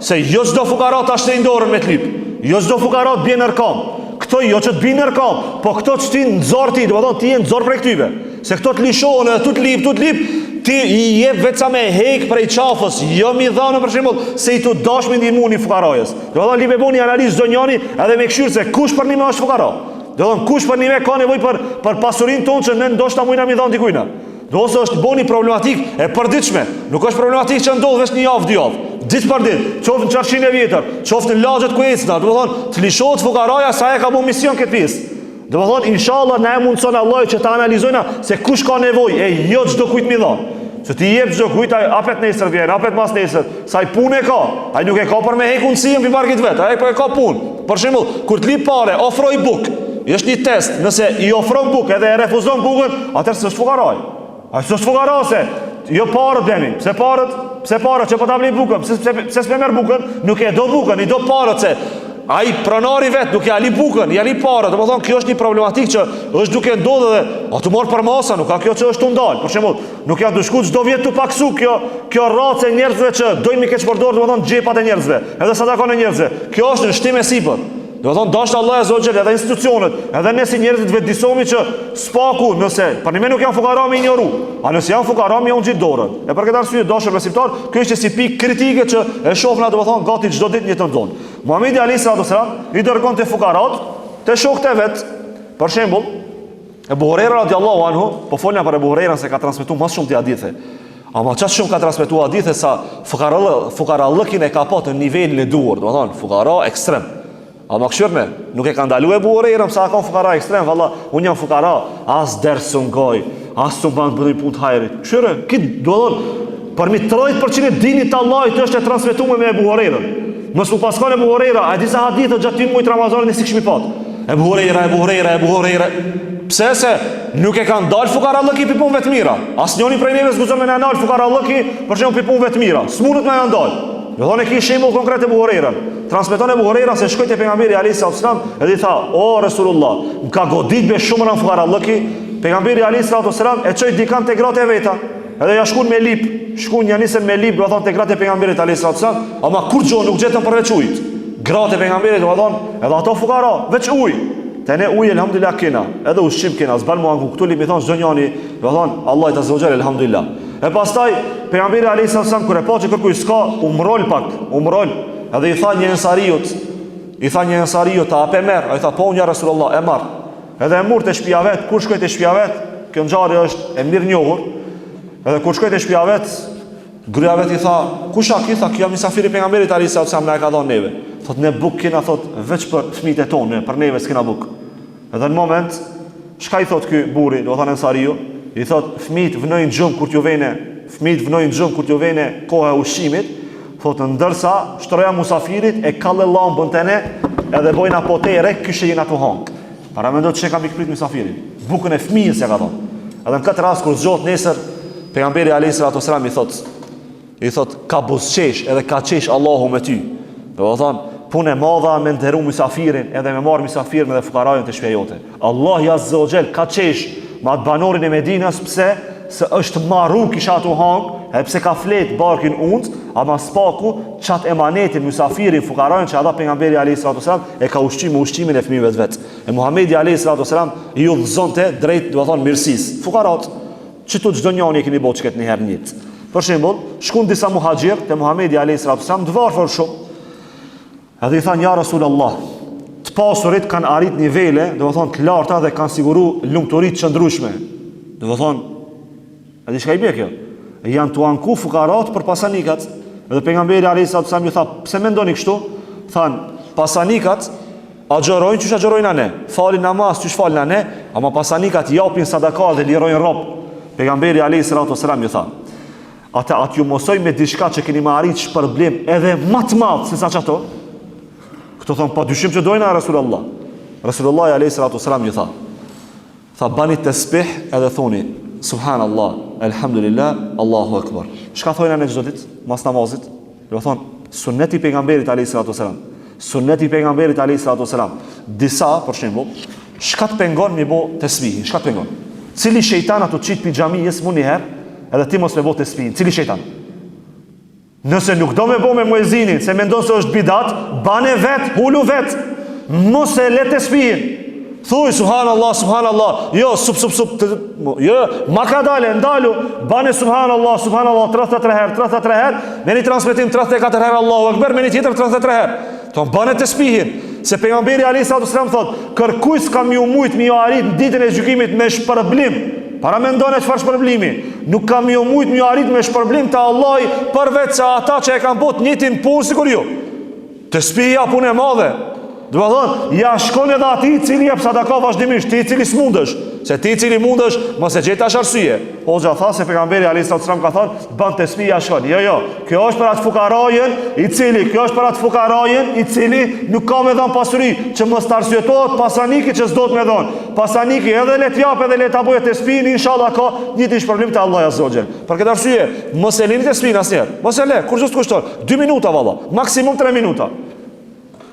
se jo çdo fukara ta shtejnë dorën me klip, jo çdo fukara të bie nërkam. Këto jo që të bie nërkam, po këto që ti nxor ti, do të thonë ti je nxor prej këtyve. Se këto të lishohen edhe tu të lip, ti I jep veça me hek prej qafës, jo mi dhanë për shembull se I tu dash me ndihmu një fukarajës. Do të thonë li me bëni analizë çdo njani edhe me këshir se kush për një me është fukara. Do të thonë kush për një me ka nevojë për pasurinë tonë që ne ndoshta mujna mi dhanë dikujna. Do ose është bëni problematik e përditshme. Nuk është problematik që ndodh vetë një javë, 2 javë. Ditë për ditë, qoftë në çarçin e vjetër, qoftë në lagjet ku ecna, do të thonë të lishohet fukaraja sa e ka bën mision këtë pjesë. Do të thonë inshallah na e mundson Allahu që ta analizojna se kush ka nevojë e jo çdo kujt mi dhon. Se ti jep çdo kujt apet nesër vjen, apet mas nesër, sa I punë ka. Ai nuk e ka për me hekun si mbi market vet, ai po e ka punë. Për shembull, kur të lip parë, ofroj buk. Është një test, nëse I ofron buk edhe e refuzon bukën, atëherë s'është fukaraj. Ai s'është fukarase. Jo parët demi. Pse parët që po ta blej bukën? Pse s'me merr bukën? Nuk e do bukën, I do parët se ai pronari vet nuk ja li bukën, ja li parë. Domethënë kjo është një problematikë që është duke ndodhur dhe o të marr për masa, nuk ka kjo që është ndal. Për shembull, nuk ja dushku çdo vjet të paksu kjo racë e njerëzve që dojnë mi keq përdorur, domethënë xhepat e njerëzve, edhe sadakon e njerëzve. Kjo është në shtim e sipër. Domethënë dashur Allah azza wa jalla edhe institucionet, edhe ne si njerëzit vetë disomi që spaku, nëse për ne nuk janë fukara me ignoru, a nëse janë fukara me unxhit dorën. E për këtë arsye dashur besimtar, kjo është si pikë kritike që e shohna domethënë gati çdo ditë në jetën tonë. Muhamedi alayhi salatu wasalam i dërgon te fukarat, te shokët e vet. Për shembull, Ebu Huraira radiallahu anhu, po folna për Ebu Huraira se ka transmetuar më shumë të hadithe. Ama çfarë shumë ka transmetuar hadithe sa fukarallëkin e ka pasur në nivelin e duhur, domethënë fukara ekstrem. Ama këshirme, nuk e ka ndalu Ebu Huraira sa ka fukara ekstrem, valla, unë jam fukara, as ders ngoj, as të ban bëni punë të hajrit. Këshire, këtë duhet, përmi 30% e dinit të Allahit është e transmetuar me Ebu Huraira. Mos u paskon Ebu Huraira, a disa hadithe gjatë muajit Ramazanit si kishmi pat. Ebu Huraira. Pse se nuk e kanë dalë fukarallëki pi punëve të mira. Asnjëri prej neve s'guxon me na dal fukarallëki për shembull pi punëve të mira. S'mundet me na dal. Do thonë ki shembull konkret Ebu Huraira. Transmeton Ebu Huraira se shkoi te pejgamberi alayhis salam edhe i tha: "O Resulullah, më ka godit me shumë ran fukarallëki." Pejgamberi alayhis salam e çoi dikant te gratë e veta. Edhe ja shkuan me lip, shkuan ja nisën me lip, do thonë te gratë e pejgamberit alayhis salam, ama kur gjo nuk gjetën përveç ujit. Gratë e pejgamberit do thonë, edhe ato fukara, veç ujë. Te ne ujë elhamdulillah kena, edhe ushqim kena, s'ban mua ngu këtu li mi thonë çdo njani, do thonë Allah i azza wa jalla elhamdulillah. E pastaj pejgamberi alayhis salam kur e pa që kërkuj s'ka, umrol. Edhe i tha një ensariut, a pe merr? Ai tha po unë ja Resulullah, e marr. Edhe e mur te shtëpia vet, kur shkoi te shtëpia vet, kjo ngjarje është e mirë njohur. Edhe kur shkoi te shtëpia vet, gruaja vet i tha, kush a ky? Tha, kjo jam mysafiri pejgamberit alayhis salam, na e ka dhënë neve. Thot ne buk kena, thot veç për fëmijët e tonë, për neve s'kena buk. Edhe në moment, çka i thot ky burri, do thonë ensariu, i thot fëmijët vnojnë xhum kur t'ju vene, koha e ushqimit. Thot ndërsa shtroja musafirit e kalle llambën tene edhe bojna potere kyshe jena të hang. Para mendoj që kam ikprit musafirin. Bukën e fëmijës ja ka dhënë. Edhe në këtë rast kur zgjot nesër pejgamberi alayhis salam i thot ka buzqesh edhe ka qesh Allahu me ty. Do thonë punë e madha me nderu musafirin edhe me marr musafirin edhe fukarajën të shtëpia jote. Allah azza wa jall ka qesh me atë banorin e Medinës, pse se është marru kisha të hang, edhe pse ka flet barkin unt, ama spaku çat emanetin musafirin fukarajën që dha pejgamberi alayhis salam e ka ushqimin e fëmijëve vet. E Muhamedi alayhis salam i udhëzonte drejt, do thonë mirësisë. Fukarat që të çdo njëri e keni bëu çket në herë njët. Për shembull, shkon disa muhaxhir te Muhamedi alayhis salam, të varfër shumë. Edhe i thanë, ja Rasulullah, të pasurit kanë arrit nivele, do të thonë të larta dhe kanë siguru lumturi të qëndrueshme. Do të thonë, edhe çka i bie kjo? Janë të anku fukarat për pasanikat. Edhe pejgamberi alayhis salam ju tha, pse mendoni kështu? Than, pasanikat agjerojnë çish agjerojnë ne, falin namaz çish falin ne, ama pasanikat japin sadaka dhe lirojnë rob. Pejgamberi alayhis salam ju tha, ata atë ju mosoj me diçka që keni marrit shpërblim edhe më të madh se sa çato. Këto thonë pa dyshim që dojna Resulullah. Resulullah alayhis salam ju tha, bani tasbih edhe thoni subhanallah, elhamdulillah, Allahu akbar. Çka thojna në çdo ditë mas namazit? Do thonë sunneti pejgamberit alayhis salam. Sunneti pejgamberit alayhis salam. Disa për shembull, çka të pengon mi bë tasbih, çka të pengon? Cili shejtan ato çit pi xhamisë mund një herë, edhe ti mos me bë tasbih. Cili shejtan? Nëse nuk do me bo me muezinin, se mendon se është bidat, bane vet, hulu vet, mos e le tasbihin. Thuj subhanallah, jo sup, jo, ma ka ndalu, bane subhanallah 33 herë, me një transmetim 34 herë Allahu Akbar, me një tjetër 33 herë. Ton bane tasbihin, se pejgamberi alayhis salam thot, kërkuj s'kam ju mujt mi ju arrit në ditën e gjykimit me shpërblim. Para mendon e çfarë shpërblimi? Nuk kam ju mujt mi ju arrit me shpërblim te Allahi përveç se ata që e kanë bot njëtin punë sikur ju. Tasbihja punë e madhe. Do të thonë, ja shkon edhe ati cili jep sadaka vazhdimisht, ti cili s'mundesh, se ti cili mundesh mos e gjetash arsye. Hoxha tha se pejgamberi alayhis salam ka thënë, ban tasbih ja shkon. Jo, kjo është për atë fukarajën i cili nuk ka me dhën pasuri, që mos të arsyetohet pasaniki që s'do të me dhën. Pasaniki edhe le t'jap edhe le ta bëjë tasbihin, inshallah ka një ditë shpërblim te Allahu azza wa jall. Për këtë arsye, mos e lini tasbihin asnjëherë. Mos e le, kur çdo të kushton 2 minuta valla, maksimum 3 minuta.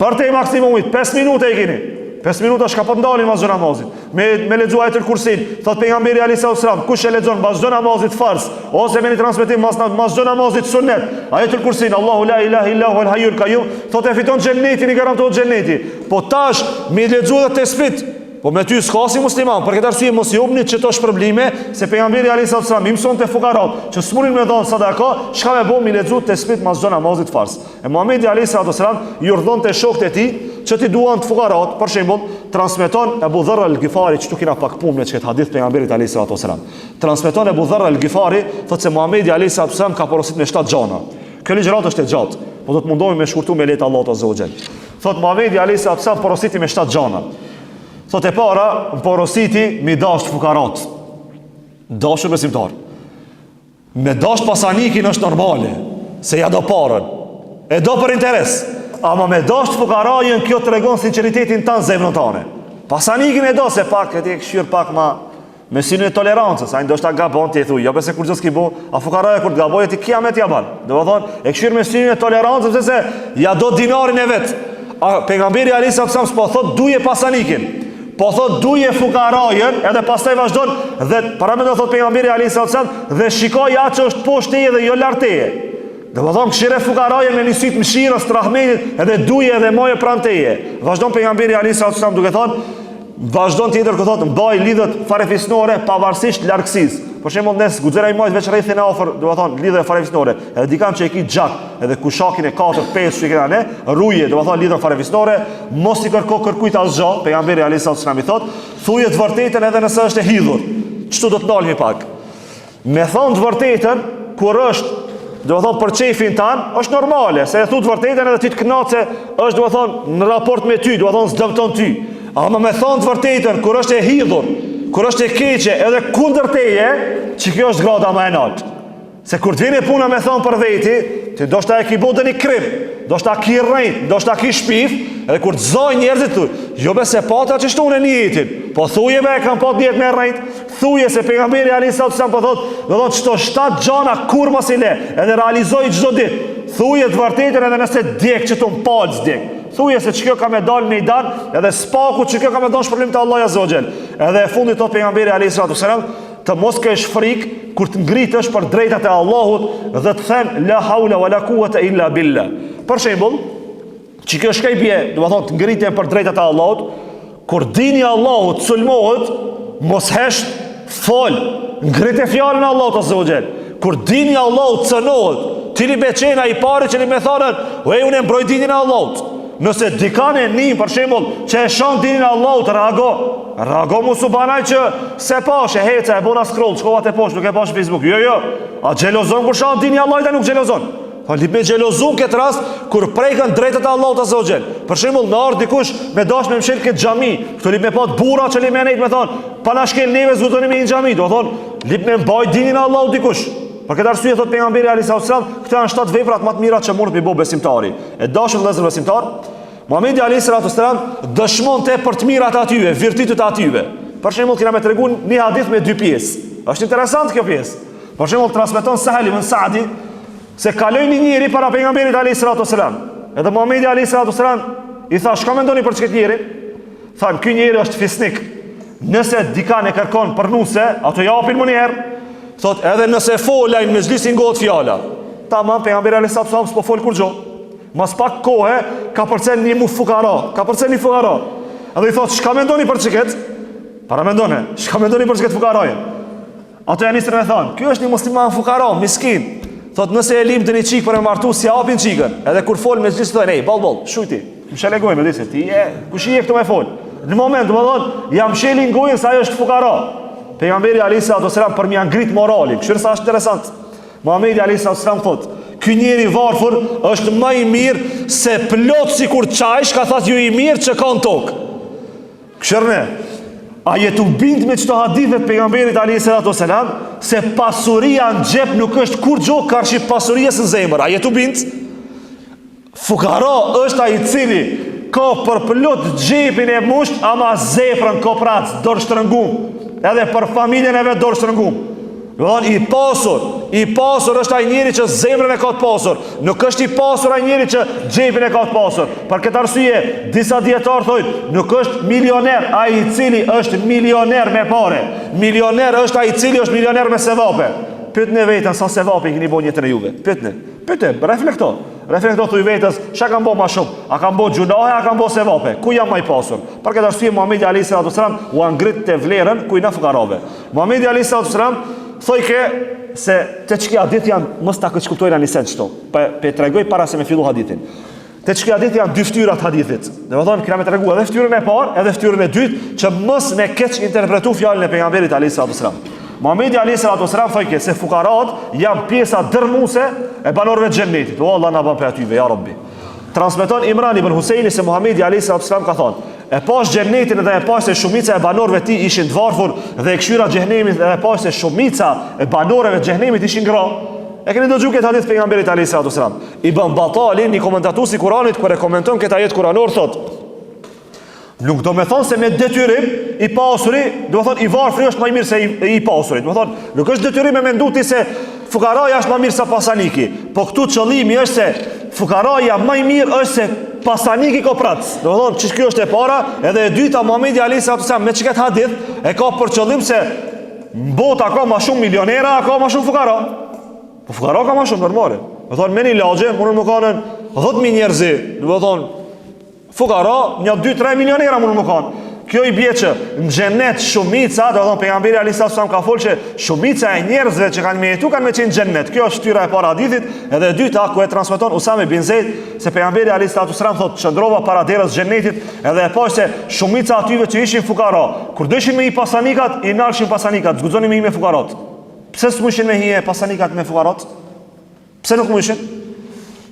Për te maksimumit 5 minuta i keni. 5 minuta shka po ndalin mas çdo namazit. Me lexu Ajetul Kursin, thot pejgamberi alayhis salam, kush e lexon mas çdo namazit farz ose me një transmetim mas çdo namazit sunnet, Ajetul Kursin, Allahu la ilaha illa huwal hayyul qayyum, thot e fiton xhennetin, i garantohet xhenneti. Po tash me lexu dhe tespit. Po me ty s'ka si musliman, për këtë arsye mos i hubni çeto shpërblime, se pejgamberi alayhis salam i mësonte fukarat që smurin me dhon sadaka, çka me bë mi lexu tespit mas çdo namazit farz. E Muhamedi alayhis salam i urdhonte shokët e tij që ti duan të fukarat, për shembull, transmeton Abu Dharr al-Ghifari, çtu kena pak punë me çket hadith pejgamberit alayhis salam. Transmeton Abu Dharr al-Ghifari, thotë se Muhamedi alayhis salam ka porosit me 7 gjana. Kjo ligjërat është e gjatë, po do të mundohemi me shkurtu me lehtë Allahu azza wa jall. Thotë Muhamedi alayhis salam porositi me 7 gjana. Thotë e para, porositi mi dash fukarat. Dashur besimtar. Me dash pasanikin është normale, se ja do parën. E do për interes. Ama me dash fukarajën, kjo të regon sinceritetin tanë zemrën tane. Pasanikin e do se pak, e ti e këshyrë pak ma me sinën e tolerancës, a i ndoshta gabon të i thuj, jo bese kur gjës ki bo, a fukaraja kur të gaboj, e ti kiamet ja ban. Dhe më thonë, e këshyrë me sinën e tolerancës, se ja do dinarin e vetë. A pejgamberi alayhis salam s'po thot duje pasanikin, po thot duje fukarajën, edhe pastaj vazhdon, dhe para me do thot pejgamberi alayhis salam, dhe shikoj atë që është poshtë teje dhe jo lart teje. Dhe më thonë këshire fukarajën me njësit mëshirës të rahmetit, edhe duje edhe moje pranë teje. Vazhdon pejgamberi alayhis salam duke thonë, vazhdon tjetër këtë thotë, mbaj lidhët farefisnore pavarësisht largësisë. Për shembull, nes guxera i majt veç rrethin e afër, do të thonë lidhë farefisnore. Edhe dikam që e ki gjak, edhe kushakin e 4-5 që i kena ne, ruje, do të thonë lidhë farefisnore, mos i kërkujt asgjë. Pejgamberi alayhis salam i thotë, thuje të vërtetën edhe nëse është e hidhur. Çto do të ndalmi pak. Me thonë të vërtetën kur është, do të thonë për çefin tan, është normale, se e thu të vërtetën edhe ti të kënaqse, është do të thonë në raport me ty, do të thonë s'dëmton ty. Ama me thonë të vërtetën, kur është e hidhur, kur është e keqe, edhe kundër teje, që kjo është grada më e lartë. Se kur të vjen puna me thonë për veti, ti do shta e ki bodën i krim, do shta ki rrejt, do shta ki shpif, edhe kur të zoj njerëzit thuj, jo be se pata që shtu në një jetin, po thuje me e kam pat njetë me rrejt, thuje se pejgamberi alayhis salam po thot, do thot çto 7 gjana kur mos i le, edhe realizoj çdo ditë. Thuje të vërtetën edhe nëse djeg që të më palë s'djeg. Thuje se që kjo ka me dalë me i dalë, edhe spaku që kjo ka me dalë shpërlim të Allah azza wa jall. Edhe e fundit thot pejgamberi alayhis salam, të mos kesh frikë kur të ngritësh për drejtat e Allahut dhe të them la haula wala quwata illa billah. Për shembull, që kjo shkëpje, do të thonë të ngritjen për drejtat e Allahut, kur dini Allahut sulmohet, mos hesht, fol, ngritë fjalën e Allahut azza wa jall. Kur dini Allahut cënohet, ti li beqena i pari që li me thonën, unë e mbroj dinin e Allahut. Nëse dikane një, për shembull, që e shon dinin e Allahut, reago mu subanaj që se pash, e heca, e bona scroll, shkova të poshtë, nuk e pash Facebook. Jo, a gjelozon kur shon dinin e Allahut e nuk gjelozon. Po li me gjelozon këtë rast, kur prejkën drejtët e Allahut azza wa jall. Për shembull, në ardh dikush me dash me mshel këtë xhami, këto li me pat burra që li me nejt me thonë, pa na shkel neve zbutoni me një xhami, do thonë, li me mbaj dinin e Allahut dikush. Për këtë arsye thot pejgamberi alayhis salam, këto janë 7 veprat më të mira që mund të bëj besimtari. E dashur vëllezër besimtar, Muhamedi alayhis salam dëshmonte për të mirat atyve, virtytet atyve. Për shembull, kena me treguar një hadith me 2 pjesë. Është interesant kjo pjesë. Për shembull, transmeton Sahel ibn Sa'di se kaloi një njeri para pejgamberit alayhis salam. Edhe Muhamedi alayhis salam i tha, "Çka mendoni për çkëtë njeri?" Than, "Ky njeri është fisnik. Nëse dikane kërkon për nuse, ato japin më një herë." Thot, edhe nëse folajnë me zhlisin gotë fjala. Tamam, pejgamberi alayhis salam s'po fol kur gjo. Mas pak kohë, ka përcen një mu fukara. Edhe i thot, "Çka mendoni për çiket?" Para mendone, "Çka mendoni për çiket fukarajën?" Ato janë nisën me thonë, "Ky është një musliman fukara, miskin." Thot, "Nëse e lim të një çik për e martu, si japin çikën." Edhe kur fol me zhlis thonë, "Ej, ball, shujti. Më shelegoj me disi, ti je, kush je këtu me fol?" Në moment, do të thonë, jam shelin gojën se ajo është fukara. Pejgamberi alayhis salam për mja ngrit moralin. Kështu sa është interesant. Muhamedi alayhis salam thot, "Ky njeri varfër është më i mirë se plot sikur çajsh, ka thënë ju i mirë që ka në tokë." Kështu a jetu bind me çto hadithe të pejgamberit alayhis salam se pasuria në xhep nuk është kur gjë karshi pasurisë në zemër. A jetu bind? Fukara është ai i cili ka për plot xhepin e musht, ama zeprën koprac, dorë shtrëngum. Edhe për familjen e vetë dorë shtrëngum. Do I pasur është ai njeri që zemrën e ka të pasur. Nuk është i pasur ai njeri që xhepin e ka të pasur. Për këtë arsye, disa dietar thonë, nuk është milioner ai i cili është milioner me parë. Milioner është ai i cili është milioner me sevape. Pyetni vetën sa sevape keni bën jetën e juve. Pyetni, reflekto thuj vetës, çka kanë bën më shumë? A kanë bën gjunahe, a kanë bën sevape? Ku jam më i pasur? Për këtë arsye Muhamedi alayhi salatu wasalam u ngrit te vlerën ku i na fukarave. Muhamedi alayhi salatu wasalam thoi ke se te çka hadith janë mos ta kuptojnë ani sen çto. Pe tregoj para se me fillu hadithin. Te çka hadith janë dy fytyrat hadithit. Domethënë kemi treguar edhe fytyrën e parë, edhe fytyrën e dytë që mos me keq interpretu fjalën e pejgamberit alayhi salatu wasalam. Muhamedi alayhi salatu wasalam thoi ke se fukarat janë pjesa dërmuese e banorëve të xhennetit. O Allah na bën për atyve ya Rabbi. Transmeton Imran ibn Husaini se Muhamedi alayhi salatu wasalam ka thonë: e pas xhennetin dhe e pas se shumica e banorëve të tij ishin të varfër dhe e këshyra xhenemit dhe e pas se shumica e banorëve të xhenemit ishin gra. E keni dëgjuar këtë hadith pejgamberit alayhi salatu wasalam. Ibn Batali, një komentatues i Kuranit, kur e komenton këtë ajet kuranor thotë: nuk do me thonë se me detyrim i pasuri, do me thonë i varfri është më mirë se i pasurit. Do me thonë, nuk është detyrim e menduti se fukaraja është më mirë se pasaniki. Po këtu qëllimi është se fukaraja më mirë është se pasaniki ko prac. Do me thonë, që kjo është e para, edhe e dyta Muhamedi alayhi salatu wasalam me çket hadith e ka për qëllim se bota ka më shumë milionera, ka më shumë fukara. Po fukara ka më shumë normale. Do me thonë, me një lagje, mundën më kanë 10.000 njerëzi, do me thonë, fukara, një 2-3 milionera mundën më kanë. Kjo i bie që në xhennet shumica, do të thonë pejgamberi alayhi salatu wasallam ka folë që shumica e njerëzve që kanë me jetu kanë me qenë në xhennet. Kjo është shtyra e parë hadithit, edhe e dyta ku e transmeton Usame bin Zeid se pejgamberi alayhi salatu wasallam thotë çndrova para derës xhennetit, edhe e pa se shumica atyve që ishin fukara, kur dëshin me i pasanikat, i nalshin pasanikat, zguxonin me i me fukarat. Pse s'mushin me hije pasanikat me fukarat? Pse nuk mushin?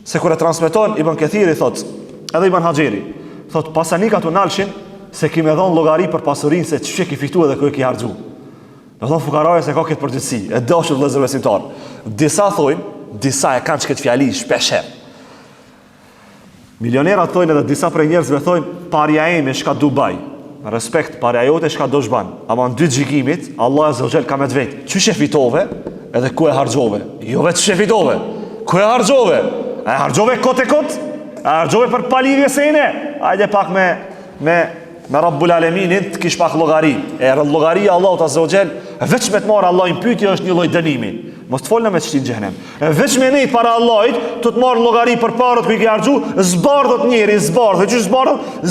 Se kur e transmeton Ibn Kathiri thotë, edhe Ibn Haxhiri thotë pasanikat u nalshin se ki me dhonë logari për pasurinë se që ki fitu edhe kërë ki hargju. Në thonë fukaraja se ka këtë përgjithsi, e dashur vëllezër besimtar. Disa thojnë, disa e kanë që këtë fjali shpesher. Milionerat thojnë edhe disa prej njerëzve thojnë, parja eme shka Dubai. Respekt, parja jote shka do shban. Ama në dy gjikimit, Allah e Zogjel ka me të vetë. Që fitove edhe ku e hargjove? Jo vetë që fitove. Ku e hargjove? E hargjove kot e kot? E hargjove për palivje sejne? Ajde pak me Rabbul Aleminit të kish pak logari. E logaria Allahut Azza wa Jall, veç me të marë Allah në pyetje është një lloj dënimi. Mos të folna me të shtin xhenem. Veç me nejt para Allahit, të marë logari për parët ku i ke harxhu, zbardhët njeri, zbardhët. Që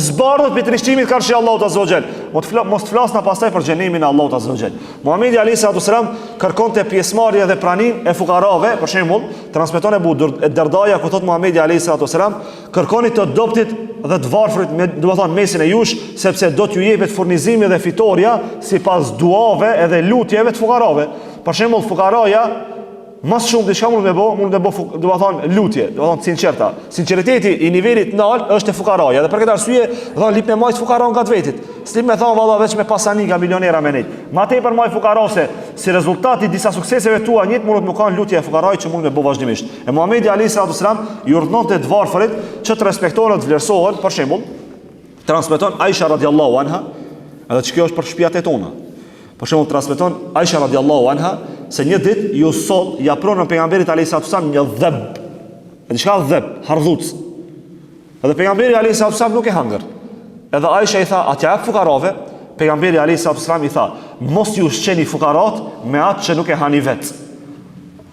zbardhët për trishtimit karshi Allahut Azza wa Jall. Mos të flasna pastaj për xhenemin e Allahut Azza wa Jall. Muhamedi alayhi salatu wasalam kërkonte pjesëmarrje dhe praninë e fukarave, për shembull, transmeton Abu Dardaja ku thot Muhamedi alayhi salatu wasalam, kërkoni të adoptit dhe të varfrit me, do të thonë, mesin e jush, sepse do t'ju jepet furnizimi dhe fitoria sipas duave edhe lutjeve të fukarave. Për shembull, fukaraja mas shumë diçka mund të bëj, do të thonë lutje, do të thonë sinqerta. Sinqeriteti i nivelit nal është e fukaraja, dhe për këtë arsye, do të lip me majt fukaron nga vetit. S'lip me thon valla veç me pasanika milionera me nejt. Ma tepër maj fukarose, si rezultati i disa sukseseve tua njët mund të më kanë lutje e fukaraj që mund me bëj vazhdimisht. E Muhamedi alayhi salatu wasalam i urdhënonte të varfërit që të respektohen, të vlerësohen. Për shembull, transmeton Aisha radhiyallahu anha, edhe që kjo është për shtëpiat e tona. Për shembull, transmeton Aisha radhiyallahu anha se një ditë ju soll ja pronën pejgamberit alayhi salatu wasallam një dhëb. E diçka dhëb, hardhuc. Edhe pejgamberi alayhi salatu wasallam nuk e hangër. Edhe Aisha i tha, atja e fukarave, pejgamberi alayhi salatu wasallam i tha, mos ju ushqeni fukarat me atë që nuk e hani vet.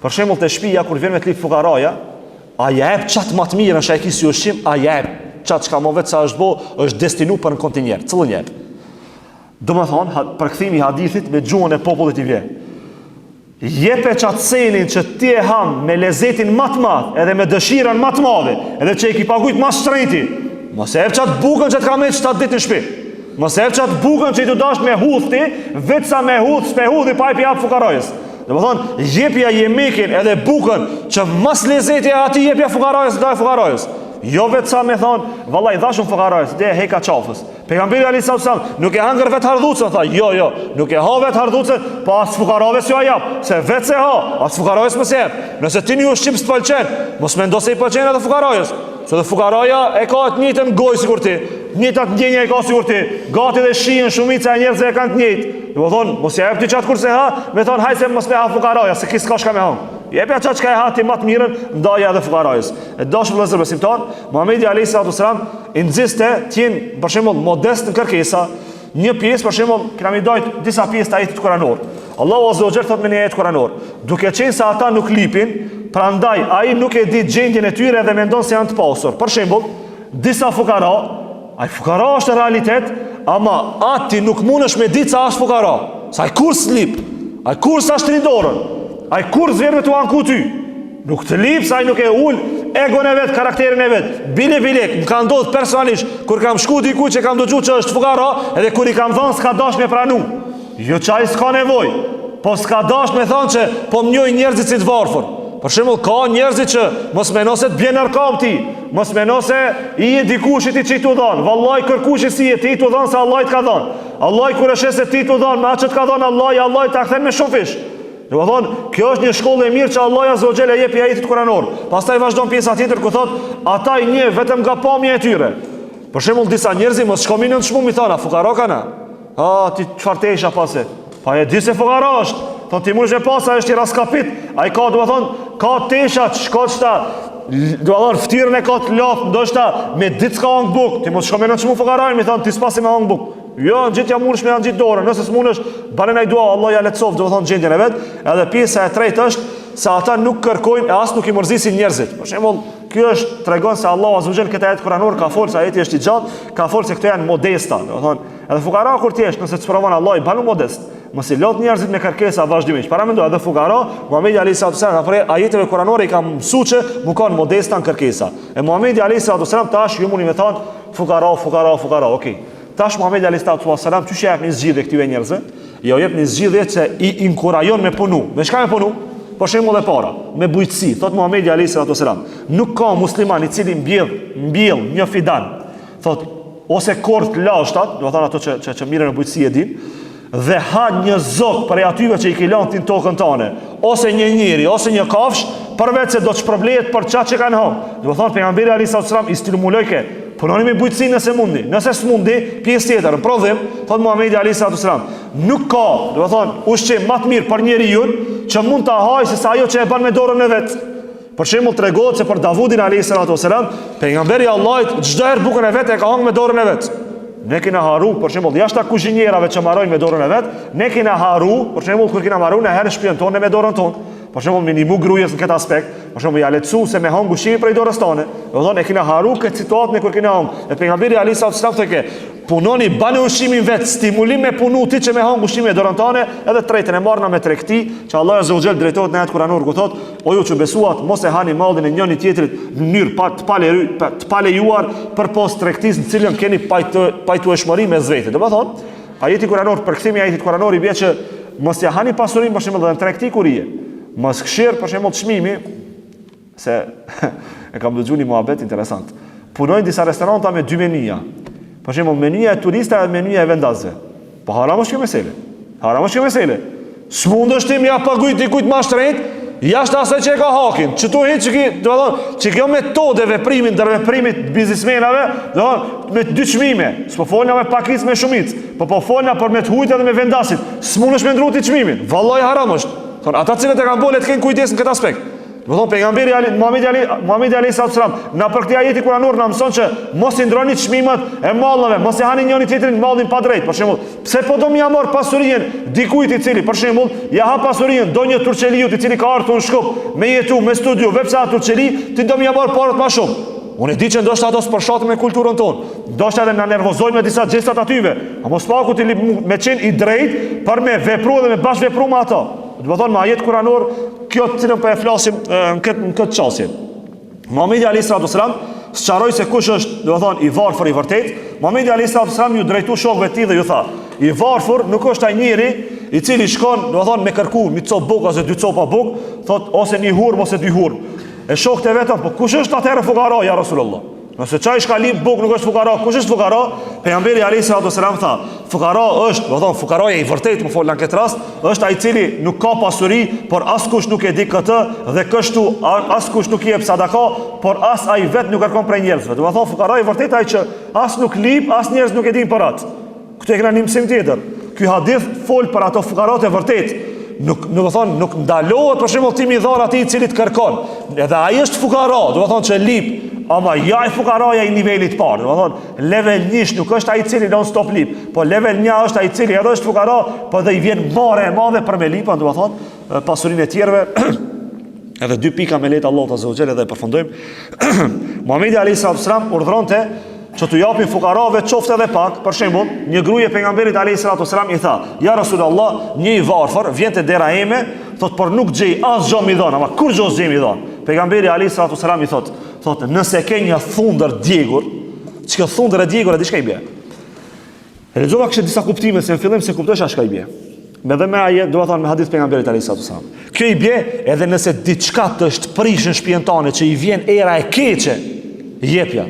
Për shembull, te shtëpia kur vjen me klip fukaraja, a jep çat më të mirë nëse ai kisi ushqim, a jep çat çka më vet sa është bo, është destinu për në kontinjer. Cëllën jep. Do me thonë, përkthimi i hadithit me gjuhën e popullit i vje. Jepe qatë senin që ti e ham me lezetin më të madh, edhe me dëshiren më të madhe, edhe që i ki pagujt më shtrejti. Mos e qatë bukën që të ka me 7 ditë në shtëpi. Mos e qatë bukën që i të dasht me hudhti, vetë sa me hudh, s'pe hudhi pa i pjapë fukarajës. Do me thonë, jepja jemekin edhe bukën që mas lezeti ati jepja fukarajës, da e fukarajës. Jo vetë sa me thonë, vallai dhashun fukarajës, dhe e heka qafës. Pejgamberi alayhi sallam nuk e hangër vetë hardhucën, tha, jo, nuk e ha vetë hardhucën, pa as fukarave s'ju jap, se vetë se ha, as fukarave s'më se jep. Nëse ti një ushqim s'të pëlqen, mos mendo se i pëlqen edhe fukarajës, se dhe fukaraja e ka të njëjtën gojë sikur ti. njëjtat ndjenja i ka sikur ti. Gati dhe shihen shumica e njerëzve e kanë të njëjtë. Do thonë, mos ja jep ti çat kurse ha, me thon hajse mos me ha fukaraja, se ki s'ka shka me hang. Jepja çat çka e ha ti më të mirën, ndaja edhe fukarajës. E dashur vëllezër besimtar, Muhamedi alayhis salam inziste të jenë për shembull modest në kërkesa. Një pjesë për shembull, kemi më dajt disa pjesë të ajetit kuranor. Allahu azza wa jalla thot me një ajet kuranor, duke qenë se ata nuk lipin, prandaj ai nuk e di gjendjen e tyre dhe mendon se janë të pasur. Për shembull, disa fukara, ai fukara është realitet, ama ati nuk mundesh me ditë sa është fukara. Sa ai kur s'lip, ai kur sa shtrin dorën, ai kur zverë me tu anku ty. Nuk të lip, sa ai nuk e ul egon e vet, karakterin e vet. Bile bilek, më ka ndodhur personalisht kur kam shku diku që kam dëgjuar që është fukara, edhe kur i kam thënë s'ka dash me pranu. Jo çaj s'ka nevojë, po s'ka dash me thonë që po më njoj njerëzit si të varfër. Për shembull, ka njerëzit që mos mendon se të bjen arkam ti, mos mendon se i e dikushit i çi tu dhon. Vallahi kërkush si e ti tu dhon se Allah i ka dhon. Allah kur është se ti tu dhon, me atë që ka dhon Allah ta kthen me shumë fish. Do të thonë, kjo është një shkollë e mirë që Allah azza wa jalla jep i ajetit kuranor. Pastaj vazhdon pjesa tjetër ku thot, ata i njeh vetëm nga pamja e tyre. Për shembull, disa njerëz mos shkominën të shmumi thona, fukara kana. Ti çfarë tesha pase? Pa e di se fukara është. Thon ti mundesh me pasa është i raskapit. Ai ka, do të thonë, ka tesha, shkoçta, do të thonë ftyrën e ka të laftë, ndoshta me ditë ka hang buk. Ti mos shkominën të shmu fukarajin, mi thon ti s'pasi me hang buk. Jo, gjithja mundesh me anxhit dorën, nëse s'mundesh, banë ai dua, Allah ja lehtësof, do të thonë gjendjen e vet. Edhe pjesa e tretë është se ata nuk kërkojnë e as nuk i mërzisin njerëzit. Për shembull, ky është tregon se Allahu azza wa jalla këtë ajet kuranor ka folë se ajeti është i gjatë, ka folë se këto janë modesta, do të thonë, edhe fukara kur ti jesh, nëse të provon Allah i banu modest. Mos i lot njerëzit me kërkesa vazhdimisht. Para mendo edhe fukara, Muhamedi alayhis salam afre ajeteve kuranore i ka mësuar që mu kanë modesta në kërkesa. E Muhamedi alayhis salam tash ju mundi me thon fukara, okay. Tash Muhamedi alayhis salam çu shef në zgjidhje këtyre njerëzve, jo jep në zgjidhje që i inkurajon me punu. Me çka me punu? Për shembull e para, me bujqësi, thot Muhamedi alayhis salam, nuk ka musliman i cili mbjell një fidan, thot ose kort lashtat, do të thonë ato që mirën në bujqësi e din, dhe ha një zog për atyve që i ke lënë tin tokën tane, ose një njeri, ose një kafsh, përveç se do të shpërblehet për çka që kanë hënë. Do të thonë pejgamberi alayhis salam i stimuloi ke punoni me bujqësi nëse mundi. Nëse s'mundi, pjesë tjetër, në prodhim, thot Muhamedi alayhis salam, nuk ka, do të thonë, ushqim më të mirë për njeriu që mund ta hajë se sa ajo që e bën me dorën e vet. Për shembull tregohet se për Davudin alayhis salam, pejgamberi Allahit çdo herë bukën e vet e ka hënë me dorën e vet. Ne kena haru, për shembull, jashta kuzhinierave që marrojnë me dorën e vet, ne kena haru, për shembull, kur kena marrë në herë shtëpinë tonë me dorën tonë. Për shembull, minimu grujes në këtë aspekt, për shembull, ja lehtësu se me hang ushqimi prej dorës tonë. Do thonë e kena haru këtë situatën kur kena hang. E pejgamberi alayhis salam thotë punoni bani ushqimin vet, stimulim me punu ti që me hang ushqimin e dorën tonë, edhe tretën e marrna me tregti, që Allah azza wa jall drejtohet në ajet kuranor ku thotë, o ju që besuat, mos e hani mallin e njëri tjetrit në mënyrë të palejuar përpos tregtisë në cilën keni pajtueshmëri me vetë. Do të thonë, ajeti kuranor, përkthimi i ajetit kuranor i bie që mos ja hani pasurinë për shembull në tregti kur je. Mos këshir për shembull çmimi, se e kam dëgjuar një muhabet interesant. Punojnë disa restoranta me dy menuja. Për shembull, menuja e turistëve dhe menuja e vendasve. Po haram është kjo mesele. Haram është kjo mesele. S'mundesh ti më ja paguaj dikujt më shtrenjtë, jashtë asaj që e ka hakin. Çto hiç që do të thonë, që kjo metodë veprimin ndër veprimit biznesmenave, do të thonë me dy çmime. S'po folna me pakicë me shumicë, po folna për me të hujtë edhe me vendasit. S'mundesh me ndruti çmimin. Vallahi haram është. Thonë ata cilët e kanë bënë të kenë kujdes në këtë aspekt. Do thonë pejgamberi Muhamedi alayhis salam na për këtë ajeti kuranor na mëson që mos i ndroni çmimet e mallave, mos e hani njëri tjetrin mallin pa drejt. Për shembull, pse po do më ja marr pasurinë dikujt i cili, për shembull, ja ha pasurinë do një turçeliut i cili ka ardhur në Shkup, me jetu, me studiu, veçsa turçeli, ti do më ja marr parat më shumë. Unë di që ndoshta ato s'përshtaten me kulturën tonë. Ndoshta edhe na nervozojnë me disa gjestat atyve. A mos paku ti me qenë i drejt për me vepruar dhe me bash vepruar me ato. Do të thonë me ajet kuranor, kjo të cilën po e flasim në këtë çështje. Muhamedi alayhis salam sqaroi se kush është, do të thonë, i varfër i vërtet. Muhamedi alayhis salam ju drejtu shokëve të tij dhe ju tha: "I varfër nuk është ai njeri i cili shkon, do të thonë, me kërku një copë bukë ose dy copa bukë, thot ose një hurm ose dy hurm." E shokët e vetëm, po kush është atëherë fukara ja Rasulullah? Nëse çaj shka lip buk nuk është fukara, kush është fukara? Pejgamberi alayhi salatu wasalam tha, fukara është, do të thonë fukaraja i vërtet, më fol në këtë rast, është ai i cili nuk ka pasuri, por askush nuk e di këtë dhe kështu askush nuk i jep sadaka, por as ai vet nuk kërkon prej njerëzve. Do të thonë fukara i vërtet ai që as nuk lip, as njerëz nuk e din për atë. Këtu e kena një mësim tjetër. Ky hadith fol për ato fukarat e vërtet. Nuk ndalohet për shembull ti mi dhon atij i cili të kërkon. Edhe ai është fukara, do të thonë që lip, ama ja i fukaraja i nivelit parë. Do të thonë level 1 nuk është ai i cili non stop lip, po level 1 është ai i cili edhe është fukara, po dhe i vjen marrë e madhe për me lipa, do të thonë pasurinë e tjerëve. Edhe 2 pika me lehtë Allahu azza wa jalla dhe e përfundojmë. Muhamedi alayhi salatu wasalam urdhronte që t'u japin fukarave qoftë edhe pak. Për shembull, një gruaje pejgamberit alayhi salatu wasalam i tha: "Ja Rasulullah, një i varfër vjen te dera ime, thot por nuk gjej asgjë mi dhon, ama kur gjë gjej mi dhon." Pejgamberi alayhi salatu wasalam i thot, nëse ke një thundër djegur, çka thundër e djegur, a di çka i bie? E lexova kështë disa kuptime, se në fillim se kuptosh a çka i bie. Me aje, do të thonë me hadith pejgamberit alayhi salatu wasalam. Kjo i bie edhe nëse diçka të shprishën shtëpinë tane që i vjen era e keqe, jepja.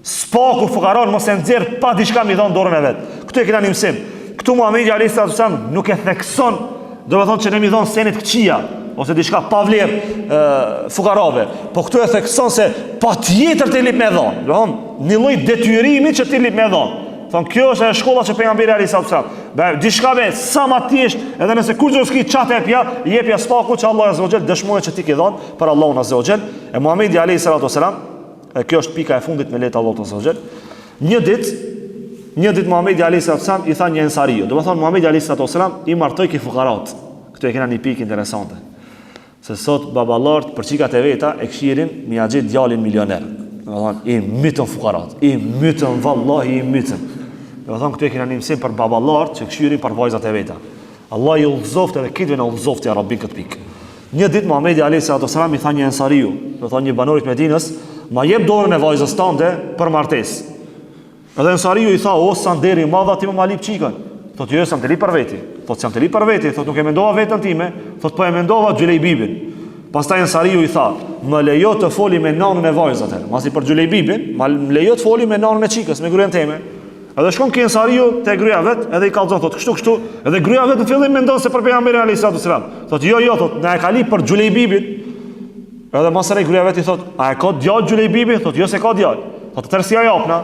Spaku fukaron mos e nxjerr pa diçka mi dhon dorën e vet. Këtu e kena një mësim. Këtu Muhamedi alayhi salatu wasalam nuk e thekson, do të thonë që ne mi dhon senit këqija ose diçka pa vlerë fukarave, po këtu e thekson se patjetër të lip me dhon. Do të thonë një lloj detyrimi që ti lip me dhon. Thonë kjo është ajo shkolla që pejgamberi alayhi salatu wasalam. Diçka me sa më thjesht, edhe nëse kur zoski çate jepja spaku që Allah azza wa jall dëshmoi që ti ke dhon për Allahun azza wa jall. E Muhamedi alayhi salatu wasalam, kjo është pika e fundit me lehtë Allahu azza wa jall. Një ditë Muhamedi alayhi salatu wasalam i tha një ensariu. Do të thonë Muhamedi alayhi salatu wasalam i martoi ki fukarat. Këtu e kena një pikë interesante. Se sot baballart për çikat e veta e këshirin mi ia gjet djalin milioner. Do të thonë i mytën fukarat, i mytën vallahi i mytën. Do të thonë këtu e kena një mësim për baballart që këshirin për vajzat e veta. Allah i udhëzoft edhe kitën e udhëzoft ja Rabbi këtë pikë. Një ditë Muhamedi alayhi salatu wasalam i tha një ensariu, do të thonë një banorit Medinës, ma jep dorën e vajzës tande për martesë. Edhe ensariu i tha: "O sa deri madha ti më ma lip çikën." Thotë: "Jo, s'jam të lip për veti." Thotë: "S'jam të lip për veti." Thotë: "Nuk e mendova veten time." Thotë: "Po e mendova Xhulejbibin." Pastaj ensariu i tha: "Më lejo të foli me nanën e vajzës atë." Masi për Xhulejbibin, më lejo të foli me nanën e çikës, me gruan time. Edhe shkon ke ensariu te gruaja vet, edhe i kallzon, thotë: "Kështu." Edhe gruaja vet në fillim mendon se për pejgamberin alayhis salam. Thotë: "Jo, thotë, na e ka lip për Xhulejbibin." Edhe masëre gruaja vet i thot: "A e ka djalë Xhulejbibi?" Thot: "Jo, se ka djalë." Thot: "Tërsi ja japna."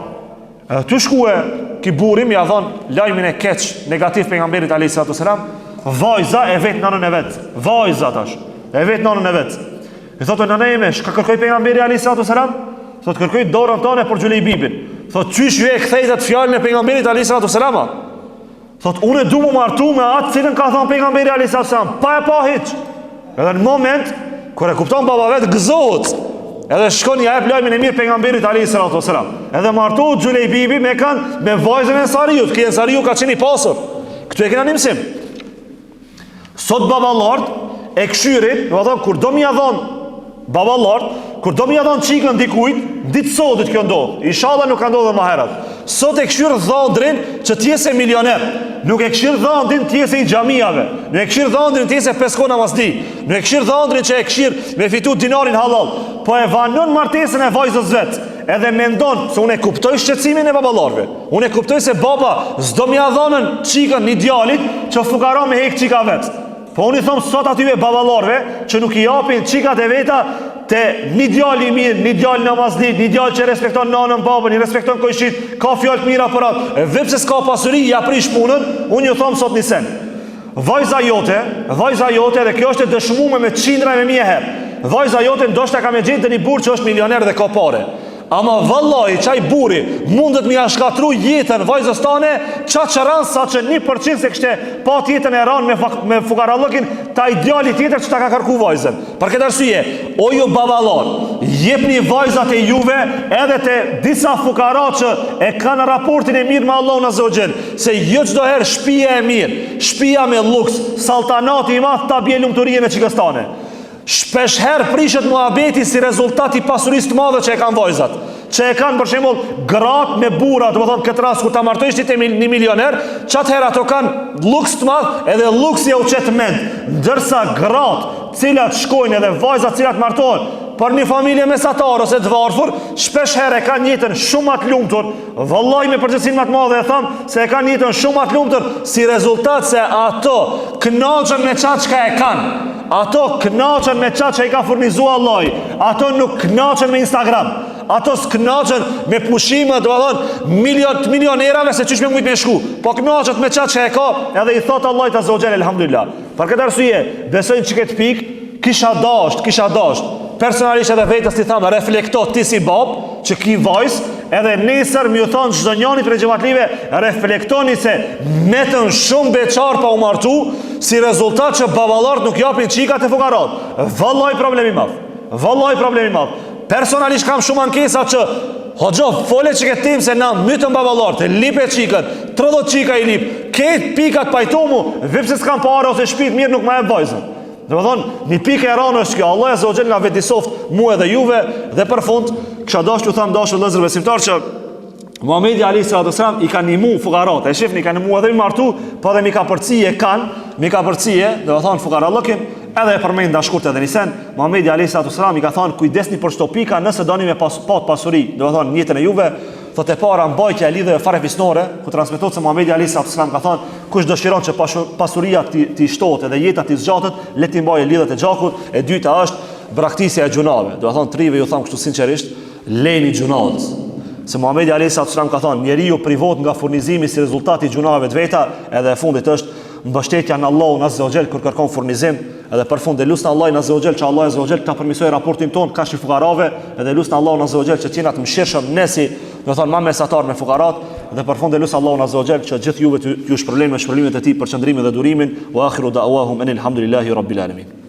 Edhe ty shkue ki burim ja dhon lajmin e keq negativ pejgamberit alayhis salam. Vajza e vet nanën e vet. Vajza tash e vet nanën e vet. I thotë: "Nëna ime, ka kërkoi pejgamberi alayhis salam?" Thot: "Kërkoi dorën tonë për Xhulejbibin." Thot: "Çysh ju e kthejt atë fjalën e pejgamberit alayhis salam?" Thot: "Unë du më martu me atë cilën ka thënë pejgamberi alayhis salam, pa e pa hiç." Edhe në moment kur e kupton baba vet gëzohet. Edhe shkon ja jep lajmin e mirë pejgamberit alayhis salam. Edhe martohet Xhulejbibi me vajzën e ensariut. Ky ensariu ka qenë i pasur. Këtu e kena një mësim. Sot baballart e këshyrin, do të thonë kur do më ia dhon baballart, kur do më ia dhon çikën dikujt, ditë sotit kjo ndodh. Inshallah nuk ka ndodhur më herët. Sot e këshyr dhëndrin që të jesë milioner. Nuk e këshyr dhëndrin të jesë i xhamiave. Nuk e këshyr dhëndrin të jesë pesko namazdi. Nuk e këshyr dhëndrin që e këshyr me fitu dinarin halal. Po e vanon martesën e vajzës vet. Edhe mendon se unë e kuptoj shqetësimin e baballarëve. Unë e kuptoj se baba s'do më ia dhonën çikën një djalit që fukara me hek çika vet. Po unë i thom sot atyve baballarëve që nuk i japin çikat e veta te një djalë i mirë, një djalë namazdit, një djalë që respekton nanën, babën, i respekton kojshit, ka fjalë të mira për atë. E vetë se s'ka pasuri, ja prish punën, unë ju thom sot një sen. Vajza jote, dhe kjo është e dëshmuar me qindra e me mije herë. Vajza jote ndoshta ka me gjetë një burr që është milioner dhe ka pare. Ama vallahi çaj burri mundet mi shkatru jetën vajzës tane çaçaran sa që 1% se kishte pa jetën e ran me fukarallëkin ta ideali tjetër që ta ka kërku vajzën. Për këtë arsye, o ju baballar, jepni vajzat e juve edhe te disa fukara që e kanë raportin e mirë me Allahun azza wa jall, se jo çdo herë shtëpia e mirë, shtëpia me luks, salltanati i madh ta bie lumturinë e çikës tane. Shpesh herë prishet muhabeti si rezultat i pasurisë të madhe që e kanë vajzat. Që e kanë për shembull gratë me burra, do të thonë këtë rast kur ta martosh ti te një milioner, çat herë ato kanë luks të madh, edhe luksi u çet mend. Ndërsa gratë, cilat shkojnë edhe vajzat cilat martohen, për një familje mesatare ose të varfër, shpesh herë e kanë jetën shumë më të lumtur. Vallahi me përgjegjësinë më të madhe e them se e kanë jetën shumë më të lumtur, si rezultat se ato kënaqen me çfarë çka e kanë. Ato kënaqen me çfarë që i ka furnizuar Allahu. Ato nuk kënaqen me Instagram. Ato s'kënaqen me pushime, do të thonë milionerave se çish me mujt me shku. Po kënaqet me çfarë që e ka, edhe i thot Allahu ta zotxhel elhamdulillah. Për këtë arsye, besojnë që këtë pikë kisha dasht. Personalisht edhe vetës ti thamë, reflekto ti si bab, që ki vajs, edhe nesër më ju thonë çdo njëri për xhamatlive, reflektoni se netën shumë beqar pa u martu, si rezultat që baballarët nuk japin çikat e fukarat. Vallahi problemi madh. Personalisht kam shumë ankesa që hoxha fole që këtë tim se na mytën baballarët, e lipe çikën, 30 çika i lip, këtë pikat pajtomu, vipse s'kam parë ose shtëpi mirë nuk më e vajzën. Dhe më thonë, një pikë e ranë është kjo, Allah e zogjel nga vetisoft mu edhe juve, dhe për fund, kësha dashtu thamë dashtu lëzër besimtar që Muhamedi alayhi salatu wasalam i ka nimu fukarat, e shifni i ka nimu edhe mi martu, po edhe mi ka përcije dhe më thonë fukarallëkin, edhe e përmend dashkurt edhe nisen, Muhamedi alayhi salatu wasalam i ka thonë kujdesni për çdo pika nëse doni me pat pasuri, dhe më thonë njëtën e juve, thot e para mbajtja e lidhjeve fare fisnore, ku transmetohet se Muhamedi alayhi salatu wasalam ka thonë, kush dëshiron që pasuria ti shtohet edhe jeta ti zgjatet, le ti mbajë lidhet e gjakut. E dyta është braktisja e gjunave. Do të thonë trive ju them kështu sinqerisht, leni gjunat. Se Muhamedi alayhi salatu wasalam ka thonë, njeriu privohet nga furnizimi si rezultati i gjunave të veta, edhe e fundit është mbështetja në Allahun azza wa jall kur kërkon furnizim, edhe për fund e lutni Allahun azza wa jall që Allah azza wa jall ta përmirësoj raportin ton ka shi fukarave, edhe lutni Allahun azza wa jall që të jena të mëshirshëm nesi, do të thonë më mesatar me fukarat, dhe për fund e lutni Allahun azza wa jall që gjithë juve t'ju shpërblejnë me shpërblimet e tij për çndrimin dhe durimin, wa akhiru da'wahum anil hamdulillahi rabbil alamin.